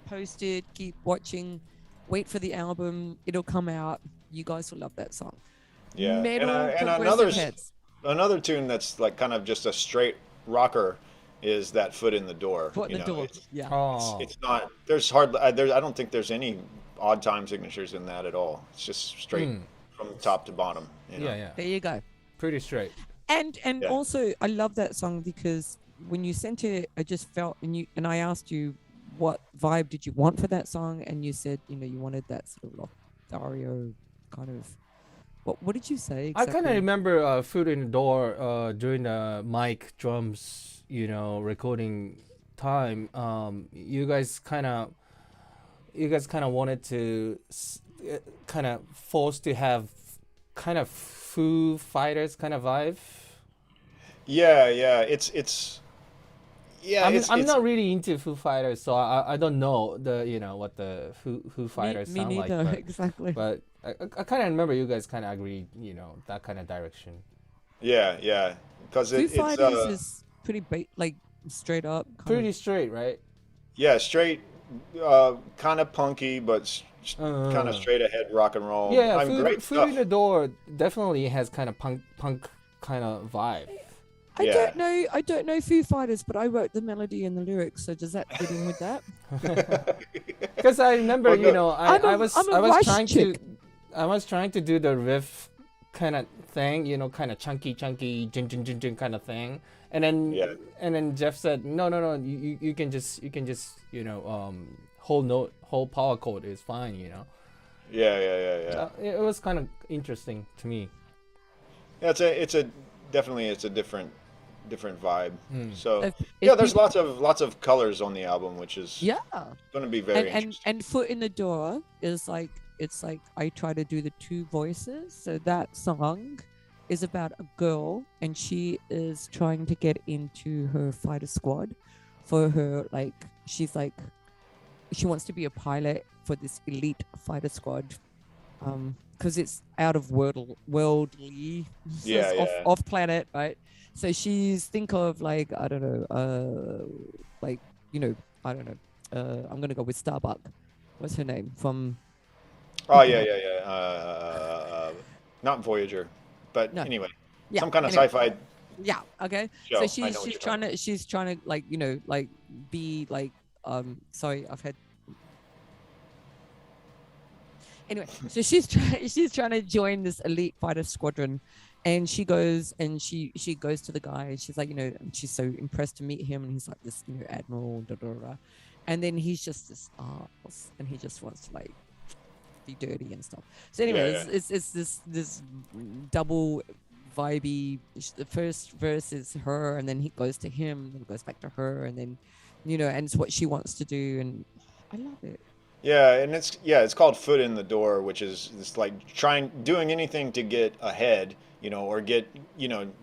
posted, keep watching, wait for the album. It'll come out. You guys will love that song. Yeah, Metal and progressive another tune that's like kind of just a straight rocker is that Foot in the Door. Foot in you the know, door. It's, Yeah. Oh. it's not. There's hardly. I don't think there's any odd time signatures in that at all. It's just straight from top to bottom. You know? Yeah. There you go. Pretty straight. And Yeah. also I love that song because when you sent it, I just felt and I asked you what vibe did you want for that song, and you said you wanted that sort of Lothario kind of. What did you say exactly? I kind of remember Foot in the Door during the mic drums, recording time. You guys kind of wanted to kind of forced to have kind of Foo Fighters kind of vibe. Yeah. It's. Yeah, I'm not really into Foo Fighters, so I don't know what the Foo Fighters me sound neither, like. exactly. But I kind of remember you guys kind of agreed, that kind of direction. Yeah. Because Foo Fighters is pretty straight up. Pretty straight, right? Yeah, straight, kind of punky, but kind of straight ahead rock and roll. Yeah, Great Foot in stuff. the Door definitely has kind of punk kind of vibe. I don't know Foo Fighters, but I wrote the melody and the lyrics. So does that fit in with that? Because I remember, I was trying to do the riff kind of thing, kind of chunky, jing jing kind of thing, and then Jeff said, no, you can just whole power chord is fine, Yeah. It was kind of interesting to me. Yeah, it's a different vibe. So If there's people- lots of colors on the album, which is going to be very interesting. and Foot in the Door is it's like I try to do the two voices. So that song is about a girl, and she is trying to get into her fighter squad for her she wants to be a pilot for this elite fighter squad, because it's out of worldly, off planet, right? So she's think of I don't know, I'm gonna go with Starbuck. What's her name from? Oh yeah. Not Voyager, but No. anyway, Yeah, some kind of anyway. sci-fi. Yeah. Okay. Show. So I know what you're talking about. she's trying to be sorry, I've had. Anyway, so she's trying to join this elite fighter squadron, and she goes to the guy, and she's like, and she's so impressed to meet him, and he's like this, admiral, and then he's just this arse, and he just wants to be dirty and stuff. So anyway, Yeah. it's this double vibey. The first verse is her, and then he goes to him, and it goes back to her, and then and it's what she wants to do, and I love it. Yeah, and it's called Foot in the Door, which is it's like doing anything to get ahead, or get,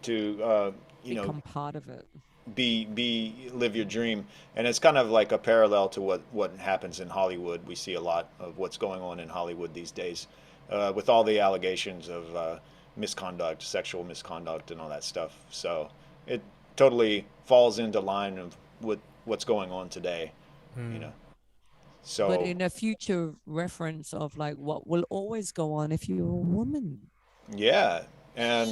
to Become part of it. live your dream. And it's kind of like a parallel to what happens in Hollywood. We see a lot of what's going on in Hollywood these days, with all the allegations of misconduct, sexual misconduct, and all that stuff. So it totally falls into line of what's going on today, So, But in a future reference of what will always go on if you're a woman. yeah, and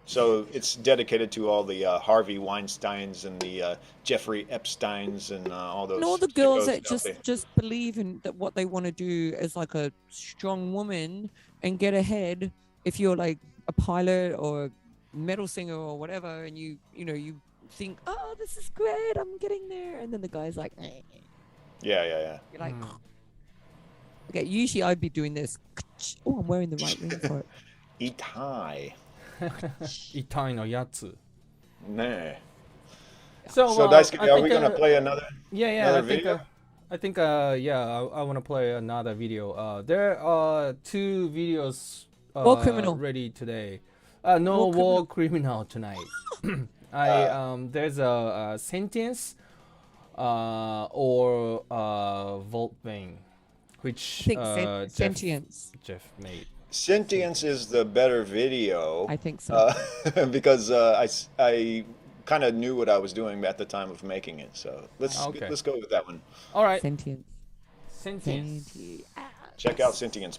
so it's dedicated to all the Harvey Weinsteins and the Jeffrey Epsteins and all those. And all the girls sickos that out there. just believe in that what they want to do as a strong woman and get ahead. If you're a pilot or a metal singer or whatever, and you think, oh, this is great, I'm getting there, and then the guy's like, eh. Yeah. You're like, okay, usually I'd be doing this. Oh, I'm wearing the right ring for it. Itai. 痛いのやつ. Nah. So Daisuke, I are think, we gonna play another? Yeah, another I think. video? I think. I want to play another video. There are 2 videos. War Criminal. Ready today. No War Criminal tonight. There's a Sentience, or Volt Vein, which I think Sentience. Jeff made. Sentience is the better video. I think so. Because I kind of knew what I was doing at the time of making it. So let's go with that one. All right. Sentient. Check out Sentience.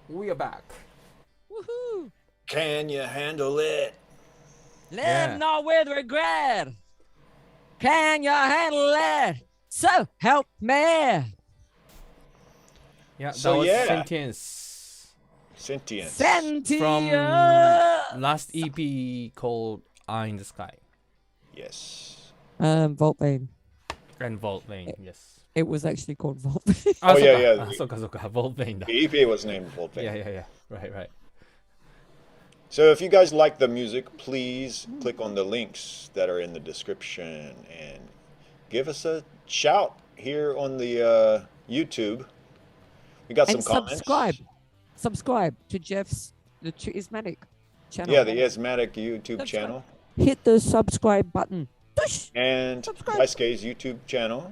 We are back. Woohoo! Can you handle it? Live Yeah. not with regret. Can you handle it? So help me. Yeah, So, that was yeah. Sentience Sentience. Sentia. from last EP called Eye in the Sky Yes. Volt Vein. and Vault Vein. Yes. It was actually called Volt Vein. Oh, yeah, yeah. そうかそうか、Vault Vein だ。The EP was named Volpe. Yeah, yeah, yeah. Right, right. So if you guys like the music, please click on the links that are in the description and give us a shout here on the YouTube. We got some And comments. Subscribe to Jeff's IZMATIK channel. Yeah, the IZMATIK YouTube Subscribe. channel Hit the subscribe button. Tush! and Subscribe. Daisuke's YouTube channel.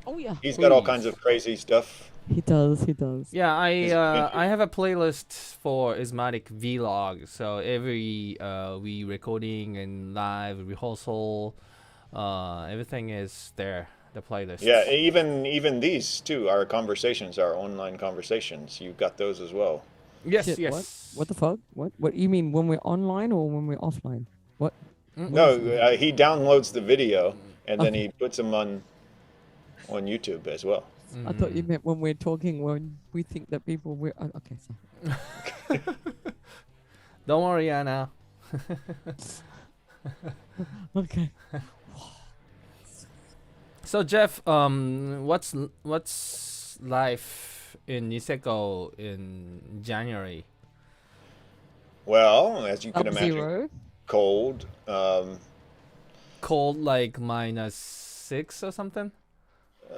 Oh yeah. He's got all Please. kinds of crazy stuff. He does. Yeah, Is it I have a playlist for IZMATIK vlog. So every we recording and live rehearsal, everything is there. The playlist. Yeah, even these too, our conversations, our online conversations. You've got those as well. Yes, Shit, yes. What the fuck? What you mean when we're online or when we're offline? What? No, he downloads the video and then he puts them on YouTube as well. I thought you meant when we're talking when we think that people we're okay. So. Don't worry, Anna. Okay. So Jeff, what's life in Niseko in January? Well, as you can imagine, Sub-Zero. cold. Cold like -6 or something?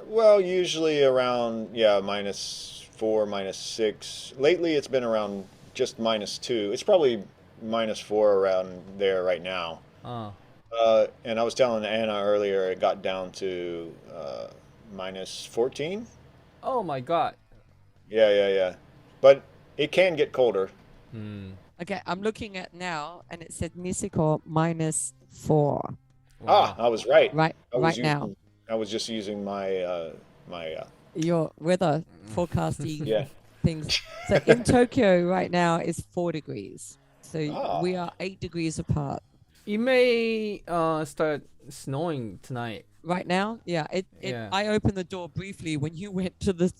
Well, usually around -4, -6. Lately, it's been around just -2. It's probably -4 around there right now. And I was telling Anna earlier, it got down to -14. Oh my god. Yeah. But it can get colder. Okay, I'm looking at now, and it said Niseko -4 Ah, I was right. right I was right now. I was just using my Your weather forecasting yeah. things. So in Tokyo right now is 4 degrees. So Ah. we are 8 degrees apart. It may start snowing tonight. Right now, yeah. Yeah. I opened the door briefly when you went to the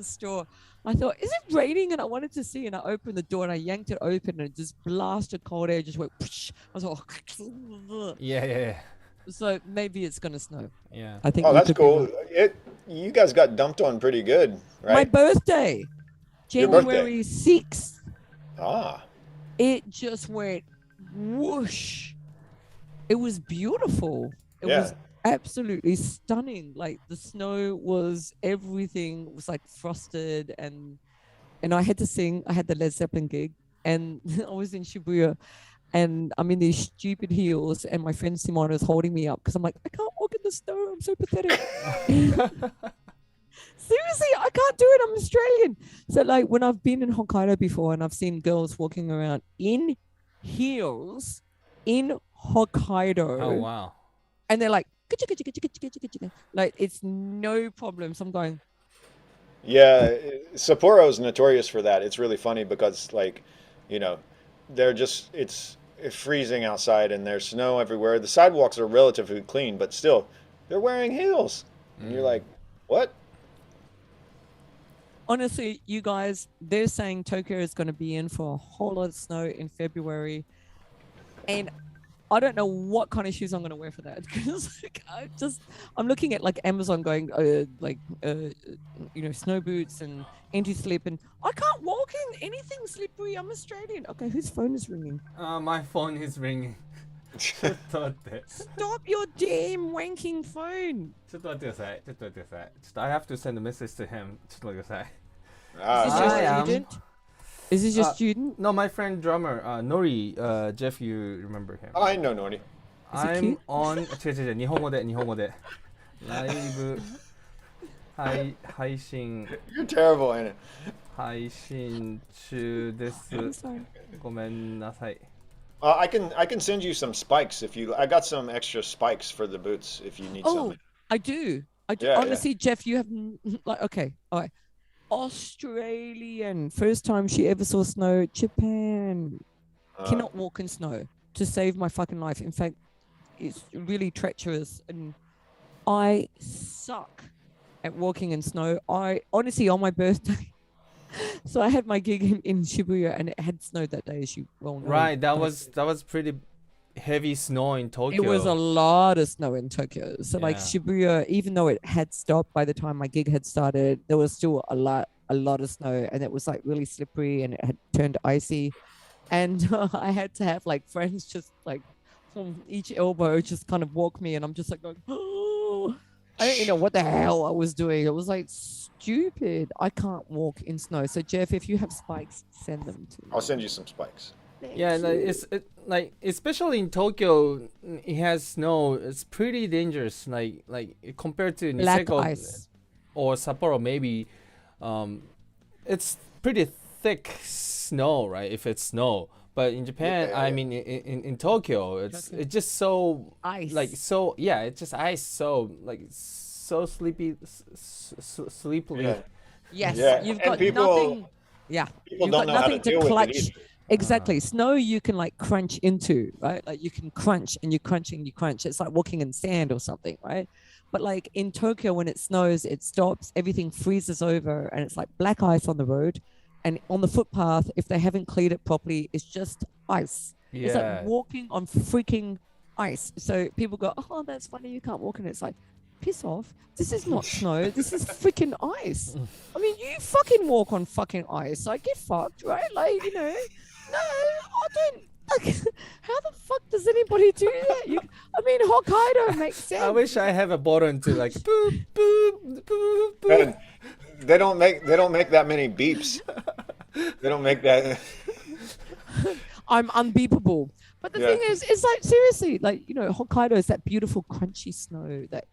store. I thought, is it raining? And I wanted to see, and I opened the door and I yanked it open, and it just blasted cold air. Just went. Whoosh. I was like, Yeah. so maybe it's gonna snow. Yeah. I think. Oh, we that's could be cool. wrong. You guys got dumped on pretty good, My right? birthday, Your birthday. January 6th. Ah, It just went whoosh. It was beautiful. It Yeah. was absolutely stunning. Like the snow was everything. It was like frosted, and I had to sing. I had the Led Zeppelin gig, and I was in Shibuya, and I'm in these stupid heels, and my friend Simona is holding me up because I'm like, I can't walk in the snow. I'm so pathetic. Seriously, I can't do it. I'm Australian. So like when I've been in Hokkaido before and I've seen girls walking around in heels in Hokkaido, Oh wow. and they're like, like it's no problem. So I'm going, yeah. Sapporo is notorious for that. It's really funny because, like, it's freezing outside and there's snow everywhere. The sidewalks are relatively clean, but still, they're wearing heels, and you're like, what? honestly, you guys, they're saying Tokyo is going to be in for a whole lot of snow in February, and I don't know what kind of shoes I'm going to wear for that because I'm looking at like Amazon going snow boots and anti-slip, and I can't walk in anything slippery. I'm Australian. Okay, whose phone is ringing? My phone is ringing. ちょっと待って。 Stop your damn wanking phone. ちょっと待ってください。ちょっと待ってください。ちょっと I have to send a message to him. ちょっと待ってください。 Ah, Is this so- your I am. student? Is this your Uh, student? No, my friend drummer, Nori, Jeff, you remember him. I know Nori. Is he I'm cute? on 違う日本語でライブ配信 You're terrible, Anna. 配信中です I'm sorry. ごめんなさい I can send you some spikes if you. I got some extra spikes for the boots if you need Oh, some. I do. Yeah, yeah. Honestly, Jeff, you have like okay, all right. Australian. First time she ever saw snow. Japan. Cannot walk in snow to save my fucking life. In fact, it's really treacherous, and I suck at walking in snow. I honestly, on my birthday, so I had my gig in Shibuya, and it had snowed that day, as you well know. Right, that was pretty heavy snow in Tokyo. It was a lot of snow in Tokyo. So like Yeah. Shibuya, even though it had stopped by the time my gig had started, there was still a lot of snow, and it was like really slippery, and it had turned icy. And I had to have like friends just like from each elbow just kind of walk me, and I'm just like going, oh, I don't even know what the hell I was doing. It was like stupid. I can't walk in snow. So Jeff, if you have spikes, send them to me. I'll send you some spikes. Yeah, like especially in Tokyo, it has snow. It's pretty dangerous. Like compared to Black Niseko ice. or Sapporo, maybe, it's pretty thick snow, right? If it's snow, but in Japan, Yeah, I yeah. mean, in Tokyo, it's just so Ice. like so yeah, it's just ice, so like so sleepy, sleepily. Yeah. Yes, Yeah, you've and got people- nothing. Yeah, People you've don't got know how to nothing to deal with it clutch. either. Exactly. Snow you can like crunch into, right? Like you can crunch and you crunch and you crunch. It's like walking in sand or something, right? But like in Tokyo, when it snows, it stops, everything freezes over, and it's like black ice on the road. And on the footpath, if they haven't cleared it properly, it's just ice. It's Yeah. like walking on freaking ice. So people go, oh, that's funny, you can't walk in it. It's like, piss off. This is not snow. This is freaking ice. I mean, you fucking walk on fucking ice. Like, get fucked, right? Like, you know, no, I don't. Like, how the fuck does anybody do that? I mean, Hokkaido makes sense. I wish I have a button to like boop boop boop boop. And they don't make that many beeps. They don't make that. I'm unbeepable. But the Yeah. thing is, it's like seriously, like, you know, Hokkaido is that beautiful crunchy snow that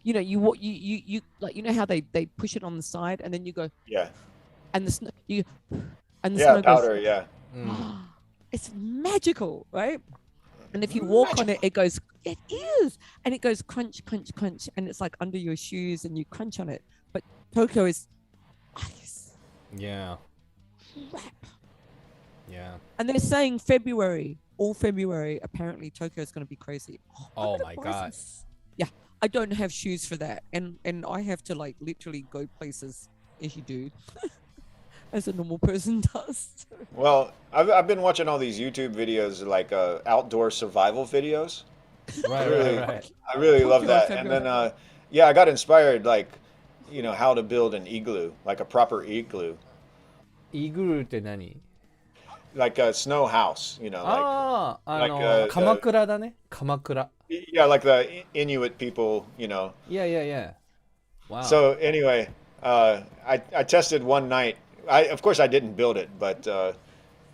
you know, you like, you know how they push it on the side and then you go, Yeah. and the snow the Yeah. snow Powder. goes, Yeah. it's magical, right? And if you walk on it, it is, and it goes crunch, crunch, crunch, and it's like under your shoes, and you crunch on it. But Tokyo is ice, Yeah, crap. yeah. And they're saying all February, apparently Tokyo is going to be crazy. Oh I'm gonna my buy God. Yeah, I don't have shoes for that, and I have to like literally go places as you do, as a normal person does. Well, I've been watching all these YouTube videos, like outdoor survival videos. Right, Really? right, right. I really love Tokyo, that. And then, yeah, I got inspired, like, you know, how to build an igloo, like a proper igloo, Igloo って何？ like a snow house, you know, like, ああ、like, 鎌倉だね。鎌倉。 yeah, like the Inuit people, you know. Yeah, yeah, yeah. Wow. So anyway, I tested one night. Of course I didn't build it, but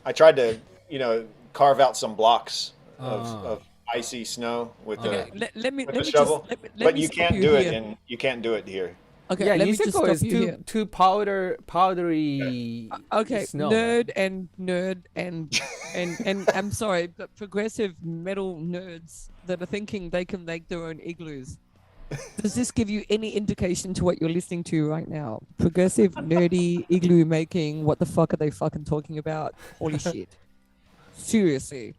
I tried to, you know, carve out some blocks of icy snow with Okay, the let me shovel. just let But me you stop can't do it here. in you can't do it here. Okay, yeah, let me just Niseko stop is you here. too powdery Okay, snow. nerd and I'm sorry, but progressive metal nerds that are thinking they can make their own igloos. Does this give you any indication to what you're listening to right now? Progressive, nerdy, igloo making. What the fuck are they fucking talking about? Holy shit. Seriously.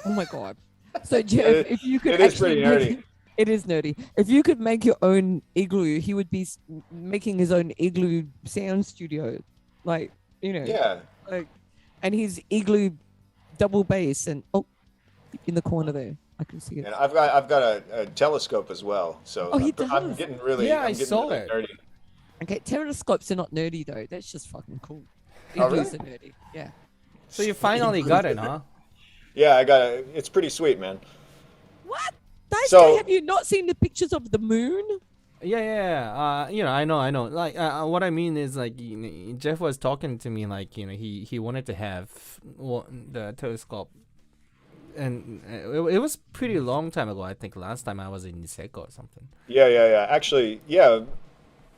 Oh my God. So Jeff, if you could It is pretty actually nerdy. It is nerdy. If you could make your own igloo, he would be making his own igloo sound studio. Like, you know. Yeah. Like, and his igloo double bass and in the corner there. I can see it. And I've got a telescope as well. So Oh, he I'm does. getting really Yeah, I I'm getting saw really it. nerdy. Okay, telescopes are not nerdy though. That's just fucking cool. Oh, Igloos really? are nerdy. Yeah. So you finally got it, huh? Yeah, it's pretty sweet, man. What? Daisuke, So- have you not seen the pictures of the moon? Yeah, yeah. You know, I know. Like, what I mean is, like, you know, Jeff was talking to me, like, you know, he wanted to have the telescope, and it was pretty long time ago. I think last time I was in Niseko or something. Yeah. Actually, yeah.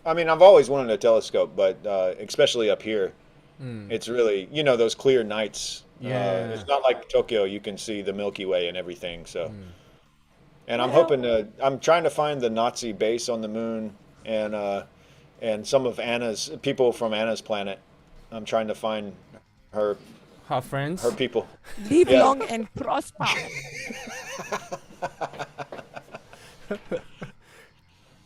I mean, I've always wanted a telescope, but especially up here, it's really, you know, those clear nights. Yeah. It's not like Tokyo. You can see the Milky Way and everything. So, and I'm trying to find the Nazi base on the moon, and and some of Anna's people from Anna's planet. I'm trying to find her Her friends. her people. Live Yeah. long and prosper.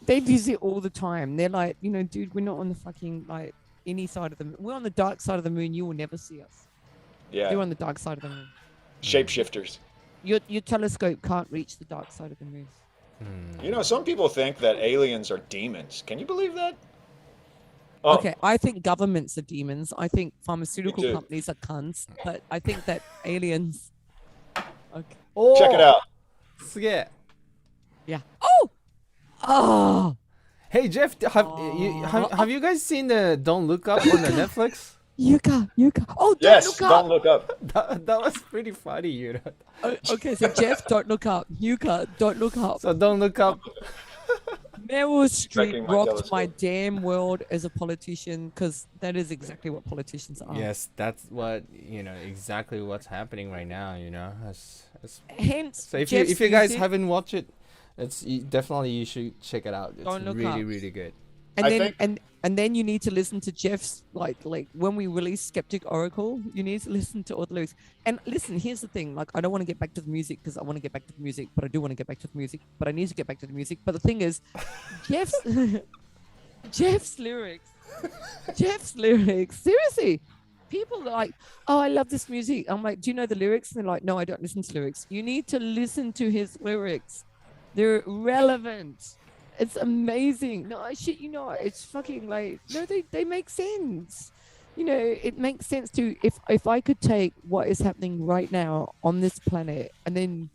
They visit all the time. They're like, you know, dude, we're not on the fucking like any side of the moon. We're on the dark side of the moon. You will never see us. Yeah, They're on the dark side of the moon. shapeshifters. Your telescope can't reach the dark side of the moon. You know, some people think that aliens are demons. Can you believe that? Oh, Okay, I think governments are demons. I think pharmaceutical too. companies are cunts. But I think that aliens. Okay. Oh, check it out. すげえ。 Yeah. Oh. Oh. Hey Jeff, have you guys seen the Don't Look Up on the Netflix? Yuka. Oh, don't Yes, look up. don't look up. That was pretty funny, you know. Okay, so Jeff, don't look up. Yuka, don't look up. So Don't Look Up. Meryl Streep Checking my rocked my telescope. damn world as a politician because that is exactly what politicians are. Yes, that's what exactly what's happening right now. It's Hence, so if Jeff's you guys music- haven't watched it, definitely you should check it out. It's Don't Look really Up. really good. and I then think- and then you need to listen to Jeff's like when we release Skeptic Oracle, you need to listen to all the lyrics. And listen, here's the thing: like I don't want to get back to the music because I want to get back to the music, but I do want to get back to the music, but I need to get back to the music. But the thing is, Jeff's Jeff's lyrics, seriously. People are like, oh, I love this music. I'm like, do you know the lyrics? And they're like, no, I don't listen to lyrics. You need to listen to his lyrics. They're relevant. It's amazing. No, shit, it's fucking like, no, they make sense. It makes sense to, if I could take what is happening right now on this planet and then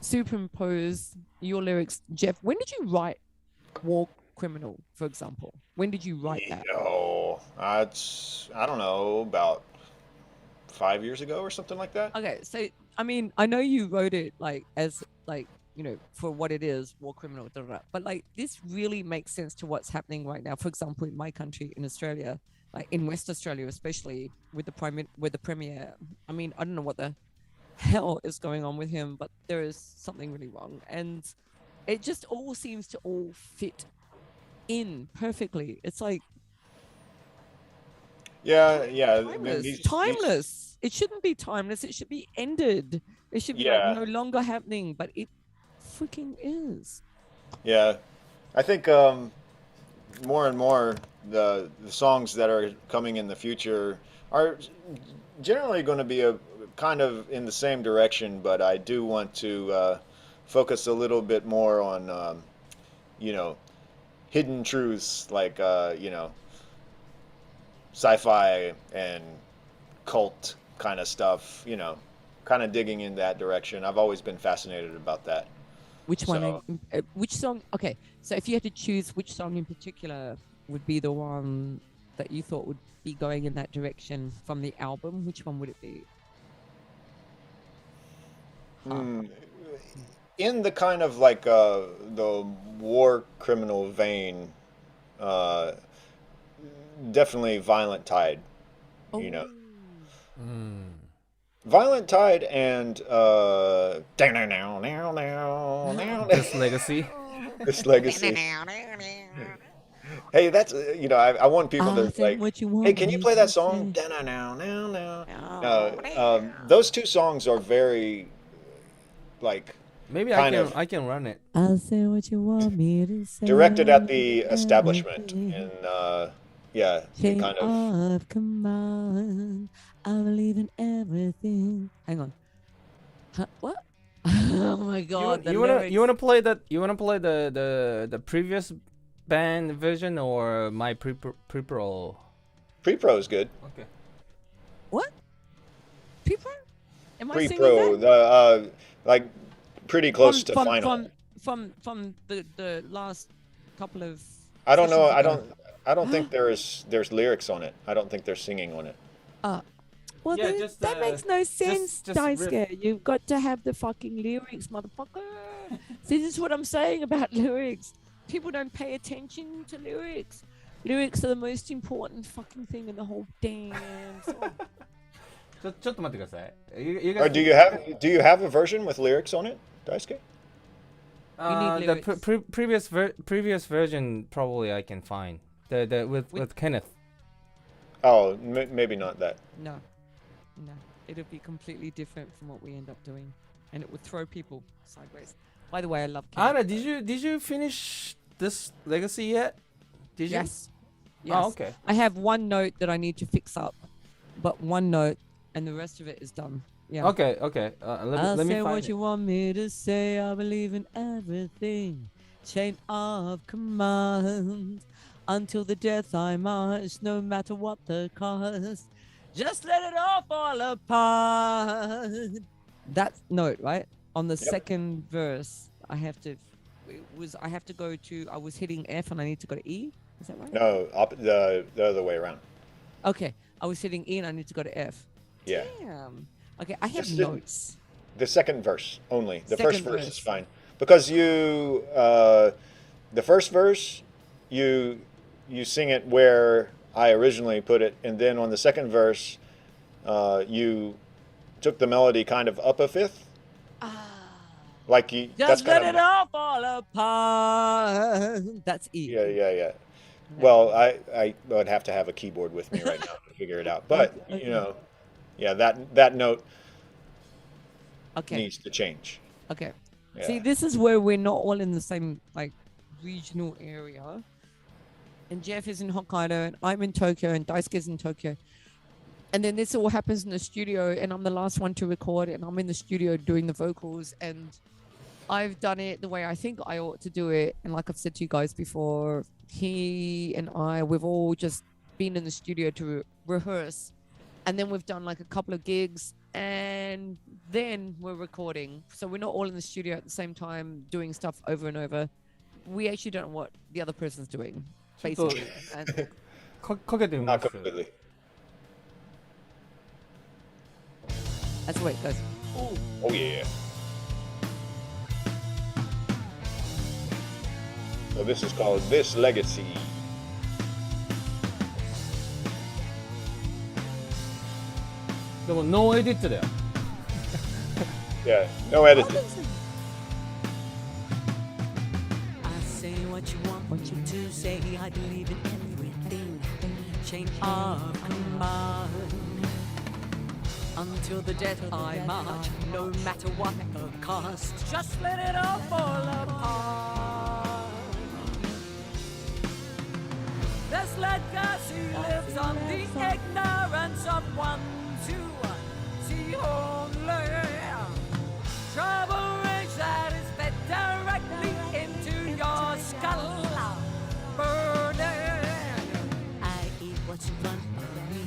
superimpose your lyrics. Jeff, when did you write War Criminal, for example? When did you write that? Oh, I don't know, about 5 years ago or something like that. Okay, so I mean, I know you wrote it as for what it is, war criminal, but this really makes sense to what's happening right now. For example, in my country, in Australia, like in West Australia, especially with the premier. I mean, I don't know what the hell is going on with him, but there is something really wrong, and it just all seems to all fit in perfectly. It's like Yeah. timeless. It shouldn't be timeless. It should be ended. It should be Yeah. no longer happening, but it freaking is. Yeah, I think more and more the songs that are coming in the future are generally going to be a kind of in the same direction, but I do want to focus a little bit more on hidden truths like sci-fi and cult kind of stuff, kind of digging in that direction. I've always been fascinated about that. Which one? So- Which song? Okay, so if you had to choose which song in particular would be the one that you thought would be going in that direction from the album, which one would it be? In the kind of like the war criminal vein, definitely Violent Tide. You know. Violent Tide and This legacy. This legacy. Hey, that's I want people to Say like. what you want Hey, can you me play to that song? say. Those two songs are very like Maybe kind of I can run it. I'll say what you want me to say. directed at the establishment and Shake kind of. off, come on. I believe in everything. Hang on. Huh? What? Oh my god. the You wanna lyrics. play that? You wanna play the previous band version or my pre-pro? Pre-pro is good. Okay. What? Pre-pro? Am I singing Pre-pro, that? the like pretty close to final. From the last couple of. I don't know. sessions ago. I don't think there's lyrics on it. I don't think they're singing on it. Well, Yeah, then, just, that makes no sense, just riff. Daisuke. You've got to have the fucking lyrics, motherfucker. See, this is what I'm saying about lyrics. People don't pay attention to lyrics. Lyrics are the most important fucking thing in the whole damn song. ちょっと待ってください。You Or guys, do you have a version with lyrics on it, Daisuke? You need the lyrics. previous version probably I can find. The with Kenneth. Oh, maybe not that. No, it'll be completely different from what we end up doing, and it would throw people sideways. By the way, I love Kenneth. Anna, did you finish this legacy yet? Did you? Yes. Oh, okay. I have one note that I need to fix up, but one note, and the rest of it is done. Yeah. Okay. I'll Let me say find what it. you want me to say. I believe in everything. Chain of command. Until the death I march, no matter what the cost. Just let it all fall apart. That note, right? On the second verse, I have to go to, I was hitting F and I need to go to E. Is that right? No, the other way around. Okay. I was hitting E and I need to go to F. Yeah. Damn. Okay, I have Just notes. The second verse only. The Second first verse verse. is fine because the first verse you sing it where I originally put it, and then on the second verse you took the melody kind of up a fifth. Like you. Just let it all fall apart. That's E. Yeah. Well, I would have to have a keyboard with me right now to figure it out. But you know, yeah, that note needs to change. Okay. Yeah. See, this is where we're not all in the same like regional area. And Jeff is in Hokkaido, and I'm in Tokyo, and Daisuke's in Tokyo. And then this all happens in the studio, and I'm the last one to record, and I'm in the studio doing the vocals, and I've done it the way I think I ought to do it. And like I've said to you guys before, he and I, we've all just been in the studio to rehearse. And then we've done like a couple of gigs, and then we're recording. So we're not all in the studio at the same time doing stuff over and over. We actually don't know what the other person's doing, basically. And かけてみま Not す。 completely. that's the way it goes. Oh yeah. So this is called This Legacy. でもノーエディットだよ。 Yeah, no editing. I say what you want you to say. I believe in everything. Chain of command. Until the death I march, no matter what the cost. Just let it all fall apart. This legacy lives on the ignorance of one to see only. Trouble rage that is fed directly into your skull. Burning. I eat what's in front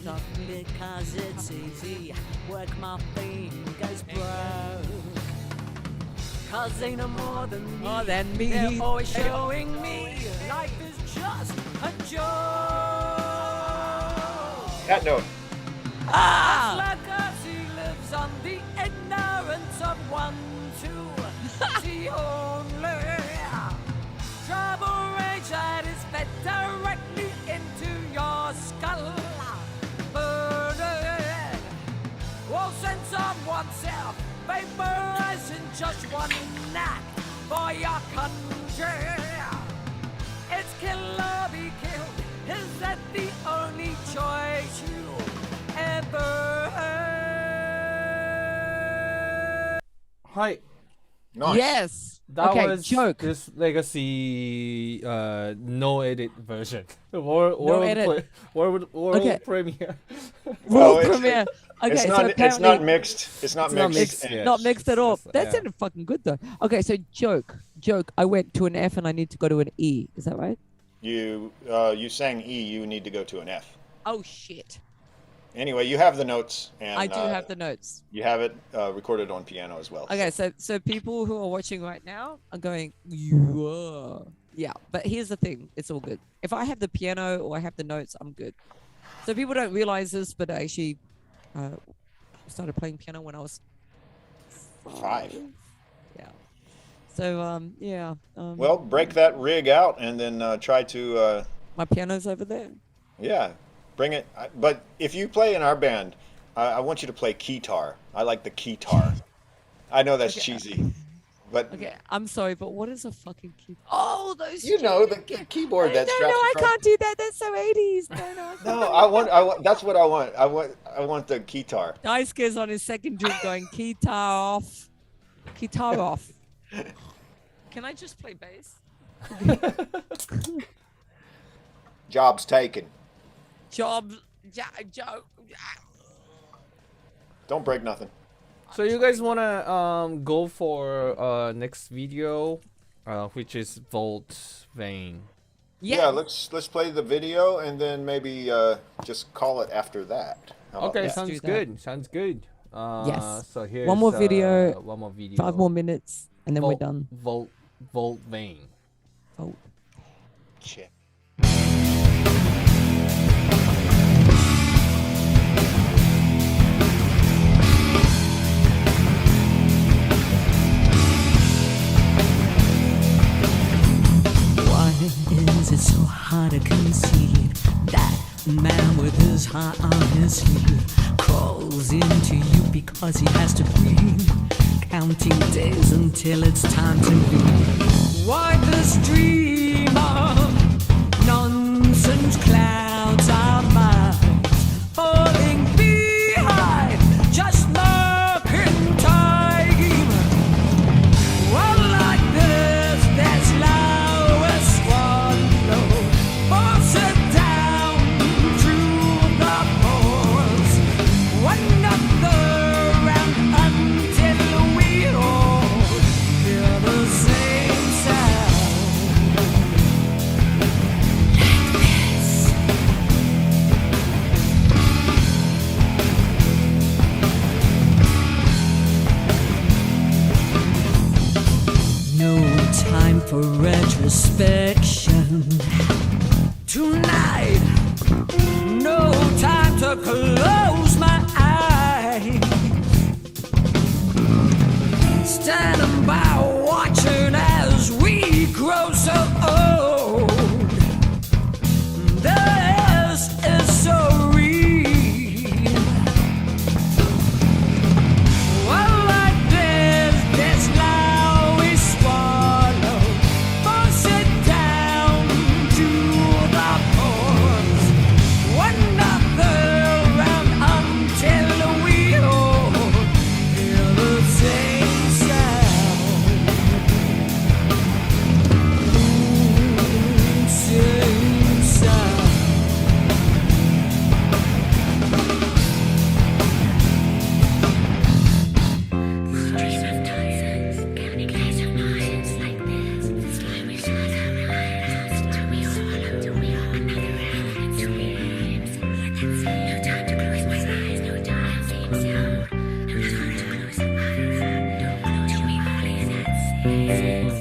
of me because it's easy. Work my fingers broke. Cause they know more than me. They're always showing me life is just a joke. That note. Legacy lives on the ignorance of one to see only. Trouble rage that is fed directly into your skull. Burning. All sense of oneself vaporized in just one act for your country. It's kill or be killed. Is that the only choice you ever heard? はい。 Nice. Yes. That okay, was joke. this legacy no edit version. World edit. World Okay. premiere. Well, World it's- premiere. Okay, it's so not apparently mixed. It's not It's not mixed. mixed, and- yeah. not mixed at all. It's- That yeah. sounded fucking good though. Okay, so joke. I went to an F and I need to go to an E. Is that right? You sang E. You need to go to an F. Oh shit. Anyway, you have the notes, and I do have the notes. You have it recorded on piano as well. Okay, so people who are watching right now are going, yeah. But here's the thing, it's all good. If I have the piano or I have the notes, I'm good. So people don't realize this, but I actually started playing piano when I was 5. Yeah. So yeah. Well, break that rig out and then try to my piano's over there. yeah, bring it. But if you play in our band, I want you to play keytar. I like the keytar. I know that's cheesy, But Okay, I'm sorry, but what is a fucking keyboard? Oh, those. you know the keyboard that No, straps. I across- can't do that. That's so 80s. No. No, I want. That's what I want. I want the guitar. Daisuke's on his second drink going, guitar off. Guitar off. Can I just play bass? Job's taken. Job. Don't break nothing. So you guys wanna go for next video, which is Volt Vein. Yeah, let's play the video and then maybe just call it after that. How about Okay, that? sounds do that. good. Sounds good. Yes. So here's One more video. One more video. 5 more minutes, and then we're done. Volt Vein. Oh. Shit. Why is it so hard to conceive that a man with his heart on his sleeve crawls into you because he has to breathe, counting days until it's time to leave? Why this dream of nonsense clouds our minds, falling behind, just marking time? Well, like this, there's lowest swallow, force it down through the pores, another round until we all hear the same sound. Like this. No time for retrospection tonight. No time to close my eyes. Standing by, watching as we grow so old. This is so real. Well, like this now we swallow, force it down to the pores, another round until we all hear the same sound. Same sound. Stream of nonsense, counting days of nonsense like this. This time we saw the rise, till we all another round and screams. No time to close my eyes, no time, same sound. No time to close my eyes, no close my eyes, that same sound.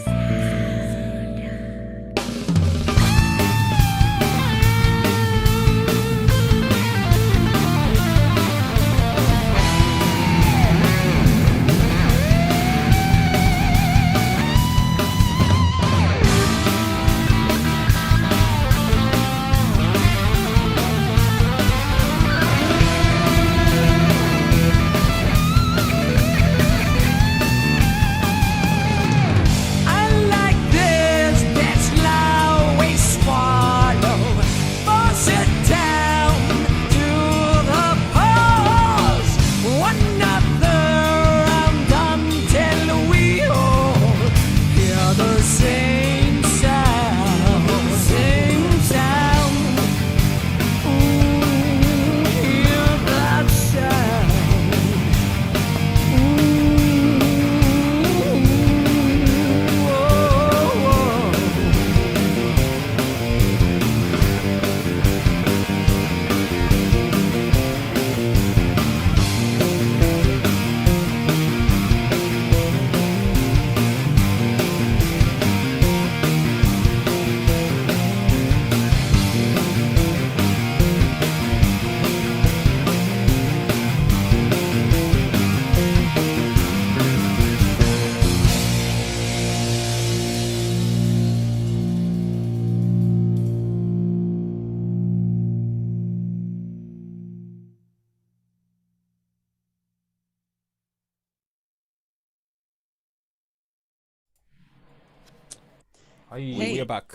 we're back.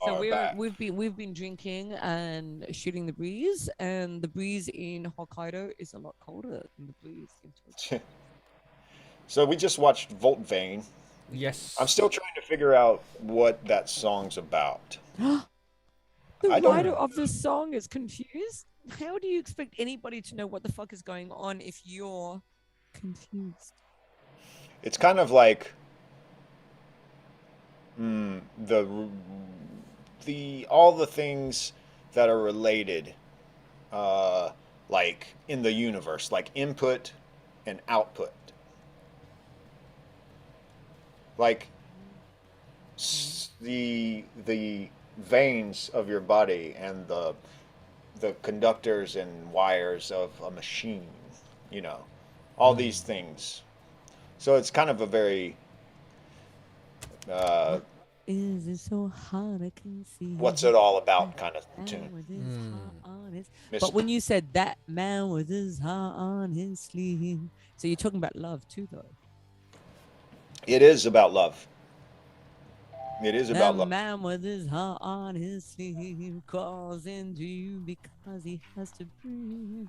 So Are back. we've been drinking and shooting the breeze, and the breeze in Hokkaido is a lot colder than the breeze in Tokyo. So we just watched Volt Vein. Yes. I'm still trying to figure out what that song's about. The I don't writer know. of the song is confused. How do you expect anybody to know what the fuck is going on if you're confused? It's kind of like all the things that are related, like in the universe, like input and output. Like the veins of your body and the conductors and wires of a machine, you know, all these things. So it's kind of a very Is it so hard I can see? what's it all about kind of Man tune. with his heart on his- Miss- But when you said that man with his heart on his sleeve, so you're talking about love too, though. It is about love. It is about That love. man with his heart on his sleeve calls into you because he has to breathe.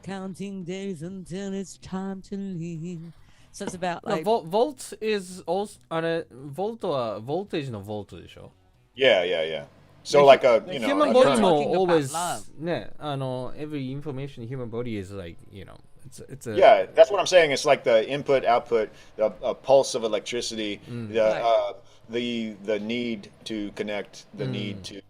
Counting days until it's time to leave. So it's about No, like volt is also あれ volt は voltage の volt でしょ Yeah, yeah, yeah. So like a, you know, human a body current. も Talking about always love. ねevery information human body is like it's a Yeah, that's what I'm saying. It's like the input, output, a pulse of electricity, the need to connect, the need to.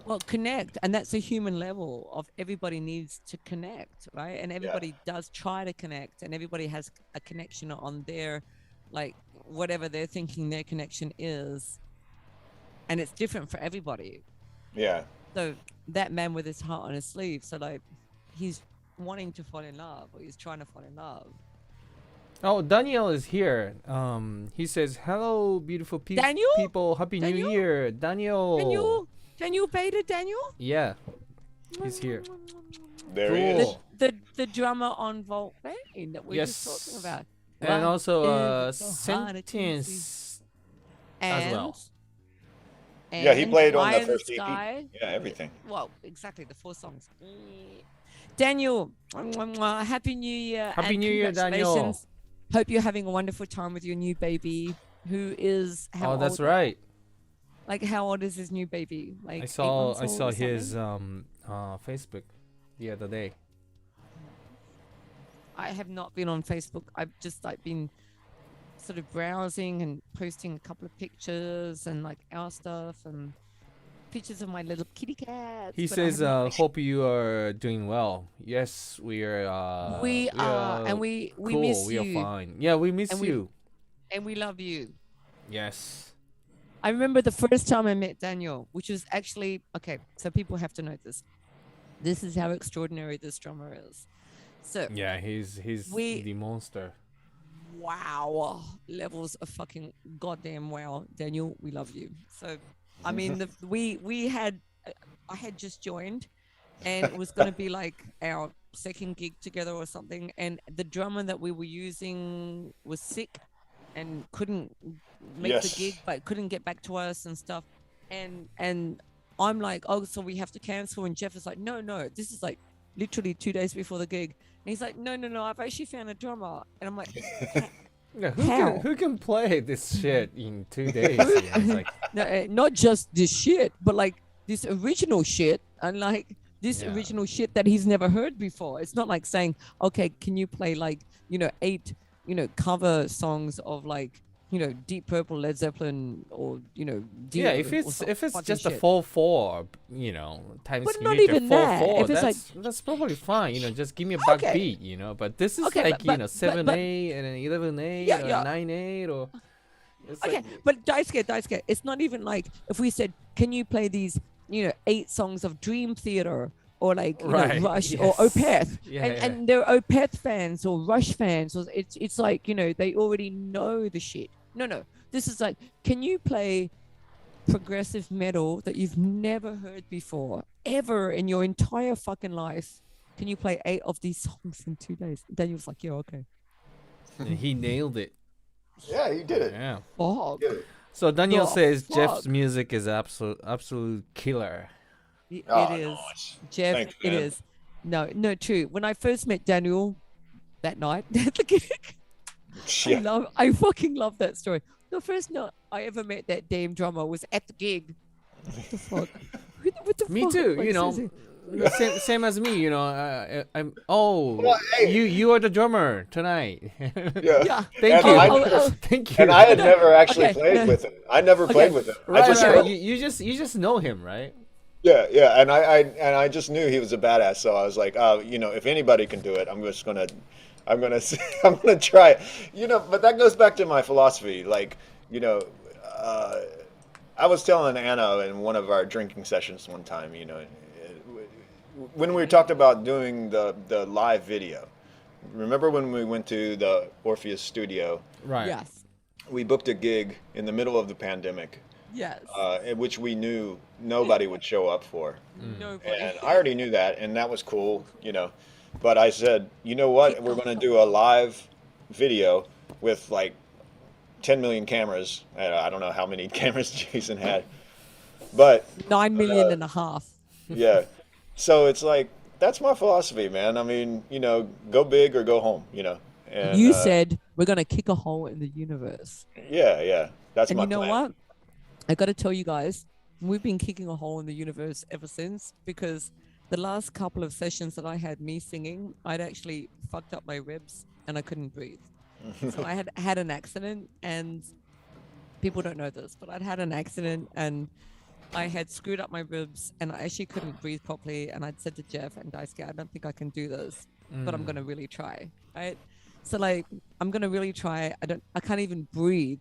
well, connect, and that's a human level of everybody needs to connect, right? And everybody does try to connect, and everybody has a connection on their, like, whatever they're thinking their connection is, and it's different for everybody. Yeah. So that man with his heart on his sleeve, so like, he's wanting to fall in love, or he's trying to fall in love. Oh, Daniel is here. He says, "Hello, beautiful Daniel? people. Happy New Daniel? Year, Daniel." Daniel Beta, Daniel? Yeah, he's here. There he is. Cool. The drummer on Volt Vein that we were just Yes. talking about. And Why also is it so hard to sentence And, as well. Yeah, he and played on the Iron first EP. Sky. Yeah, everything. Well, exactly, the 4 songs. Daniel, Happy New Year. Happy and New Year, Daniel. congratulations. Hope you're having a wonderful time with your new baby, who is how Oh, that's old? right. Like, how old is his new baby? Like I 8 saw months old or his something? Facebook the other day. I have not been on Facebook. I've just like been sort of browsing and posting a couple of pictures and like our stuff and pictures of my little kitty cats. He but I have says, not "Hope you are doing well." Yes, we are. We are, and we cool. miss We are you. fine. Yeah, we miss And we- you. and we love you. Yes. I remember the first time I met Daniel, which was actually okay. So people have to know this. This is how extraordinary this drummer is. So Yeah, he's We- the monster. wow, levels of fucking goddamn wow, Daniel. We love you. So, I mean, we had I had just joined, and it was going to be like our second gig together or something. And the drummer that we were using was sick and couldn't make Yes. the gig, but couldn't get back to us and stuff. And I'm like, oh, so we have to cancel. And Jeff is like, no, this is like literally 2 days before the gig. And he's like, no, I've actually found a drummer. And I'm like, Yeah, How? who can play this shit in 2 days? Yeah, it's like, no, not just this shit, but like this original shit, and like this Yeah. original shit that he's never heard before. It's not like saying, okay, can you play like 8 cover songs of like Deep Purple, Led Zeppelin, or Dio, yeah, if or it's some if it's fucking just a shit. 4/4, times But not meter, even that. 4/4, If it's like- that's probably fine. Just give me a Okay. backbeat. But this is Okay, like but- 7/8 and then 11/8 Yeah, or yeah. 9/8 or. It's Okay, like, but Daisuke, it's not even like if we said, can you play these 8 songs of Dream Theater or like Right, Rush or yes. Opeth, Yeah, and yeah. and they're Opeth fans or Rush fans, or it's like they already know the shit. No, this is like, can you play progressive metal that you've never heard before ever in your entire fucking life? Can you play 8 of these songs in 2 days? Daniel's like, yeah, okay. and he nailed it. Yeah, he did it. Yeah. Fuck. He did it. So Daniel The says fuck? Jeff's music is absolute killer. It Oh, is. nice. Jeff, Thanks, it man. is. No, true. When I first met Daniel that night at the gig, Yeah. I fucking love that story. The first night I ever met that damn drummer was at the gig. What the fuck? What the Me fuck? too. Like, You know, seriously. same as me. You know, I'm. Oh, Well, hey. you are the drummer tonight. Yeah. Yeah. Thank And you. I- Thank you. And I had never actually Okay, played no. with him. I never played with him. I Right, just right. heard- You just know him, right? yeah, and I just knew he was a badass. So I was like, you know, if anybody can do it, I'm gonna I'm gonna try it. You know, but that goes back to my philosophy. Like, you know, I was telling Anna in one of our drinking sessions one time, you know, when we talked about doing the live video. Remember when we went to the Orpheus studio? Right. Yes. We booked a gig in the middle of the pandemic, Yes. in which we knew nobody would show up for. Nobody. And I already knew that, and that was cool, you know. But I said, you know what? We're going to do a live video with like 10 million cameras. I don't know how many cameras Jason had, but 9 million and a half. yeah. So it's like, that's my philosophy, man. I mean, you know, go big or go home, you know. And You said we're gonna kick a hole in the universe. yeah. That's And my you know plan. what? I got to tell you guys, we've been kicking a hole in the universe ever since, because the last couple of sessions that I had me singing, I'd actually fucked up my ribs and I couldn't breathe. So I had an accident, and people don't know this, but I'd had an accident and I had screwed up my ribs and I actually couldn't breathe properly. And I'd said to Jeff and Daisuke, I don't think I can do this, but I'm gonna really try. Right? So like, I'm gonna really try. I can't even breathe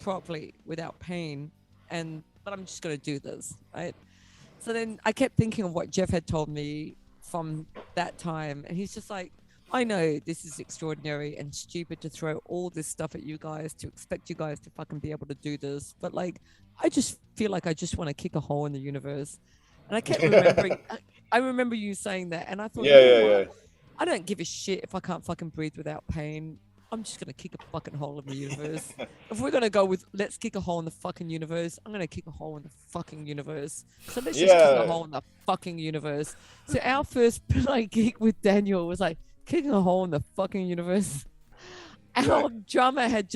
properly without pain, but I'm just gonna do this, right? So then I kept thinking of what Jeff had told me from that time, and he's just like, I know this is extraordinary and stupid to throw all this stuff at you guys, to expect you guys to fucking be able to do this, but like, I just feel like I just want to kick a hole in the universe. And I kept remembering, I remember you saying that, and I thought, Yeah, you know yeah, what? I don't give a shit if I can't fucking breathe without pain. I'm just gonna kick a fucking hole in the universe. If we're gonna go with let's kick a hole in the fucking universe, I'm gonna kick a hole in the fucking universe. So let's just kick Yeah. a hole in the fucking universe. So our first like gig with Daniel was like kicking a hole in the fucking universe. Our drummer had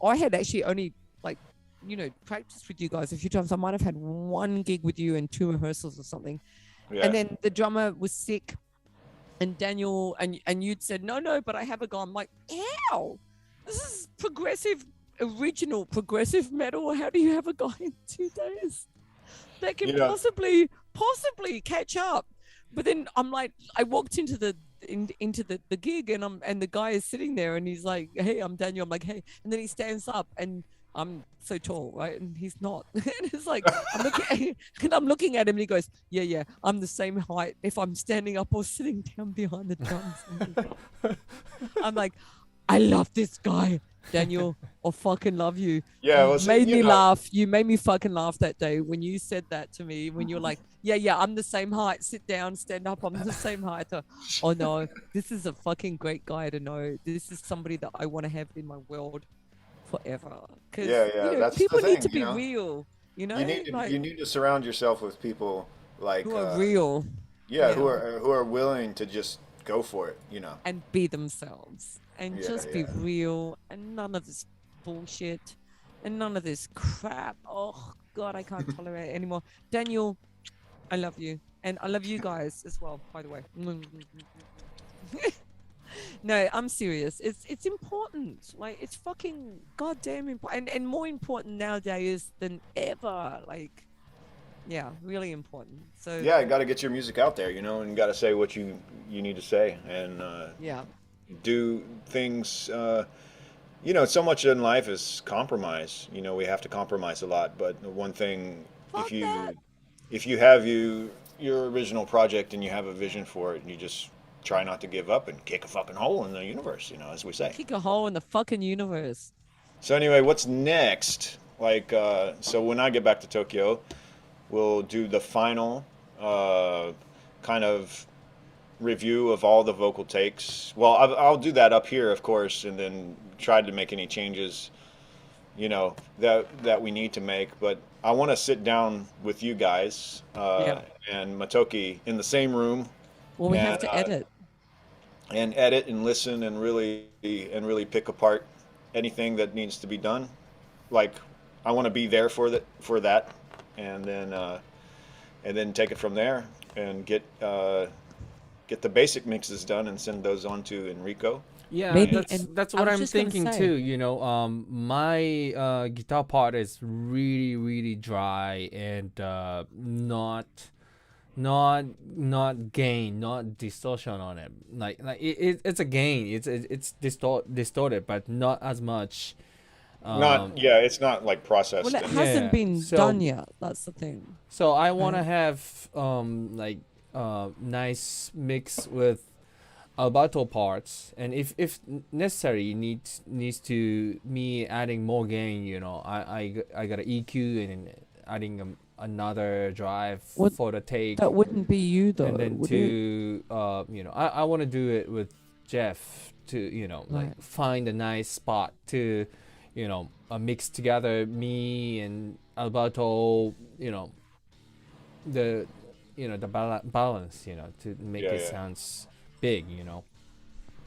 I had actually only like, you know, practiced with you guys a few times. I might have had one gig with you and 2 rehearsals or something. Yeah. And then the drummer was sick. And Daniel and you'd said, no, but I have a guy. I'm like, how? This is original progressive metal. How do you have a guy in 2 days that can You know- possibly catch up? But then I'm like, I walked into the gig and the guy is sitting there and he's like, hey, I'm Daniel. I'm like, hey, and then he stands up and I'm so tall, right? And he's not. And it's like, I'm looking at him and he goes, yeah, I'm the same height if I'm standing up or sitting down behind the drums. I'm like, I love this guy, Daniel. I fucking love you. Yeah, You well, see, made you me know- laugh. You made me fucking laugh that day when you said that to me. When you're like, yeah, I'm the same height. Sit down, stand up. I'm the same height. Oh no, this is a fucking great guy to know. This is somebody that I want to have in my world forever. Because Yeah, you know, that's the people thing, need to you be know? real. You know, You need to surround yourself with people like who are real yeah, Yeah. who are willing to just go for it, you know. and be themselves and Yeah, just be yeah. real and none of this bullshit and none of this crap. Oh God, I can't tolerate it anymore. Daniel, I love you. And I love you guys as well, by the way. No, I'm serious. It's important. Like, it's fucking goddamn important. And more important nowadays than ever. Like, yeah, really important. So Yeah, you got to get your music out there, you know, and got to say what you need to say and yeah. do things. You know, so much in life is compromise. You know, we have to compromise a lot. But one thing, Fuck that. if you have your original project and you have a vision for it, and you just try not to give up and kick a fucking hole in the universe, you know, as we say. Kick a hole in the fucking universe. So anyway, what's next? Like, so when I get back to Tokyo, we'll do the final kind of review of all the vocal takes. Well, I'll do that up here, of course, and then try to make any changes you know, that we need to make. But I want to sit down with you guys and Matoki in the same room. Well, we have and, to edit. And edit and listen and really pick apart anything that needs to be done. Like, I want to be there for that, and then take it from there and get the basic mixes done and send those on to Enrico. Yeah, Maybe- that's I what was I'm just gonna thinking say. too. You know, my guitar part is really dry and not gain, not distortion on it. Like it's a gain. It's distorted, but not as much. It's not like processed. Well, it and- hasn't Yeah, been so- done yet. That's the thing. So I want to Right. have nice mix with Alberto parts, and if necessary needs to me adding more gain. You know, I got an EQ and adding another drive What- for the take, That wouldn't be you though. and then would it? you know, I want to do it with Jeff to, you know, like Right. find a nice spot to, you know, mix together me and Alberto, you know, the balance, you know, to make Yeah, it yeah. sounds big, you know,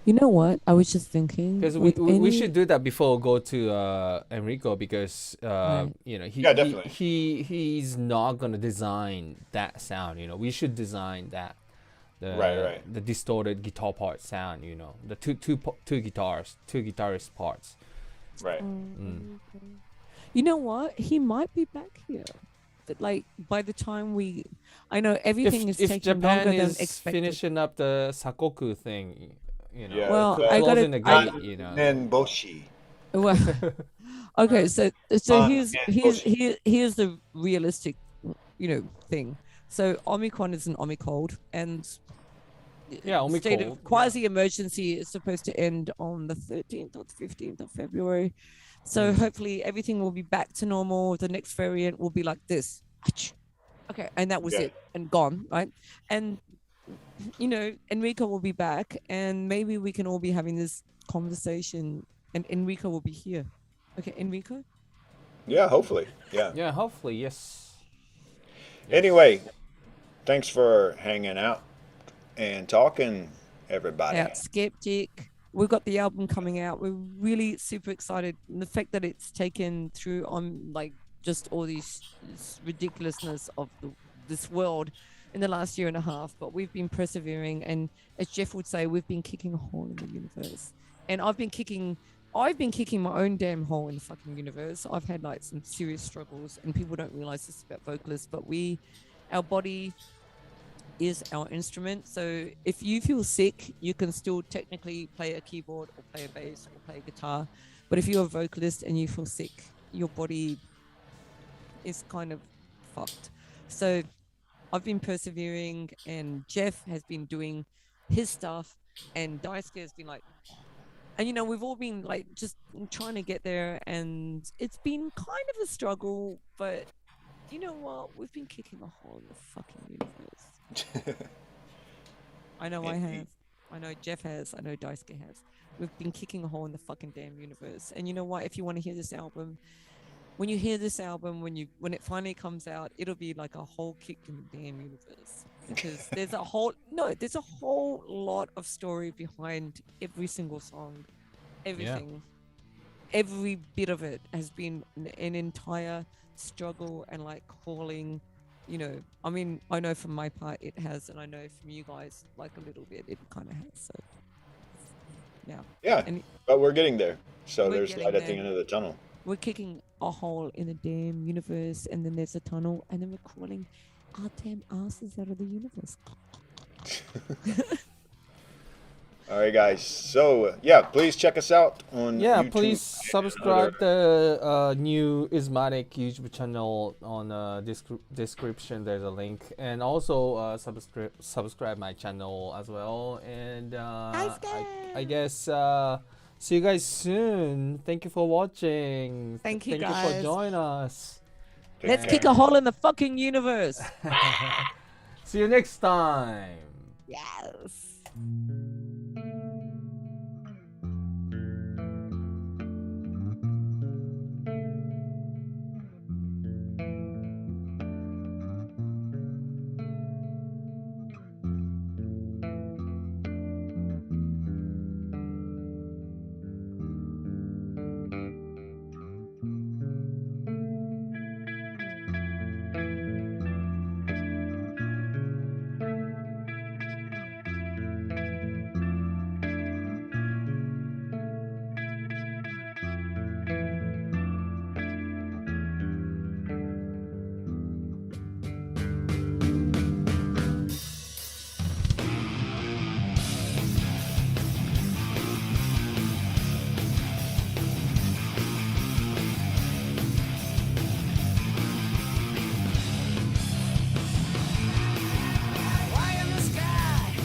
You know what? I was just thinking. because with we any- should do that before we go to Enrico, because Right. you know, Yeah, definitely. he's not gonna design that sound, you know. We should design that, Right. the distorted guitar part sound, you know, the two guitarist parts. Right. You know what? He might be back here. But like by the time I know everything is if taking Japan longer than is expected. finishing up the Sakoku thing, you know, Yeah, Well, but- I gotta- closing the I- gate, you know. And Boshi. Well, okay, so And here's the realistic, you know, thing. So Omicron is an Omicron, and Yeah, state Omicron, of quasi emergency is supposed to end on the 13th or the 15th of February. So hopefully everything will be back to normal. The next variant will be like this. Achoo. Okay, and that was Yeah. it and gone, right? And you know, Enrico will be back, and maybe we can all be having this conversation, and Enrico will be here. Okay, Enrico. Yeah, hopefully. Yeah. Yeah, hopefully, yes. Anyway, thanks for hanging out and talking, everybody. Out skeptic. We've got the album coming out. We're really super excited. And the fact that it's taken through on like just all this ridiculousness of this world in the last year and a half, but we've been persevering, and as Jeff would say, we've been kicking a hole in the universe. And I've been kicking my own damn hole in the fucking universe. I've had like some serious struggles, and people don't realize this about vocalists, but our body is our instrument. So if you feel sick, you can still technically play a keyboard or play a bass or play a guitar. But if you're a vocalist and you feel sick, your body is kind of fucked. So I've been persevering, and Jeff has been doing his stuff, and Daisuke has been like, and you know, we've all been like just trying to get there, and it's been kind of a struggle, but you know what? We've been kicking a hole in the fucking universe. I know I have. I know Jeff has. I know Daisuke has. We've been kicking a hole in the fucking damn universe. And you know what? If you want to hear this album, when you hear this album, when it finally comes out, it'll be like a whole kick in the damn universe. Because there's a whole lot of story behind every single song. Everything. Every bit of it has been an entire struggle and like calling. You know, I mean, I know from my part it has, and I know from you guys, like a little bit, it kind of has. So, yeah, Yeah, And- but we're getting there. So We're there's getting light at the there. end of the tunnel. we're kicking a hole in the damn universe, and then there's a tunnel, and then we're crawling our damn asses out of the universe. All right, guys. So yeah, please check us out on Yeah, YouTube please and subscribe other- the new IZMATIK YouTube channel on the description. There's a link, and also subscribe my channel as well. And I guess see you guys soon. Thank you for watching. Thank you, Thank you guys. for joining us. Take Let's care. kick a hole in the fucking universe. See you next time. Yes.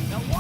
Now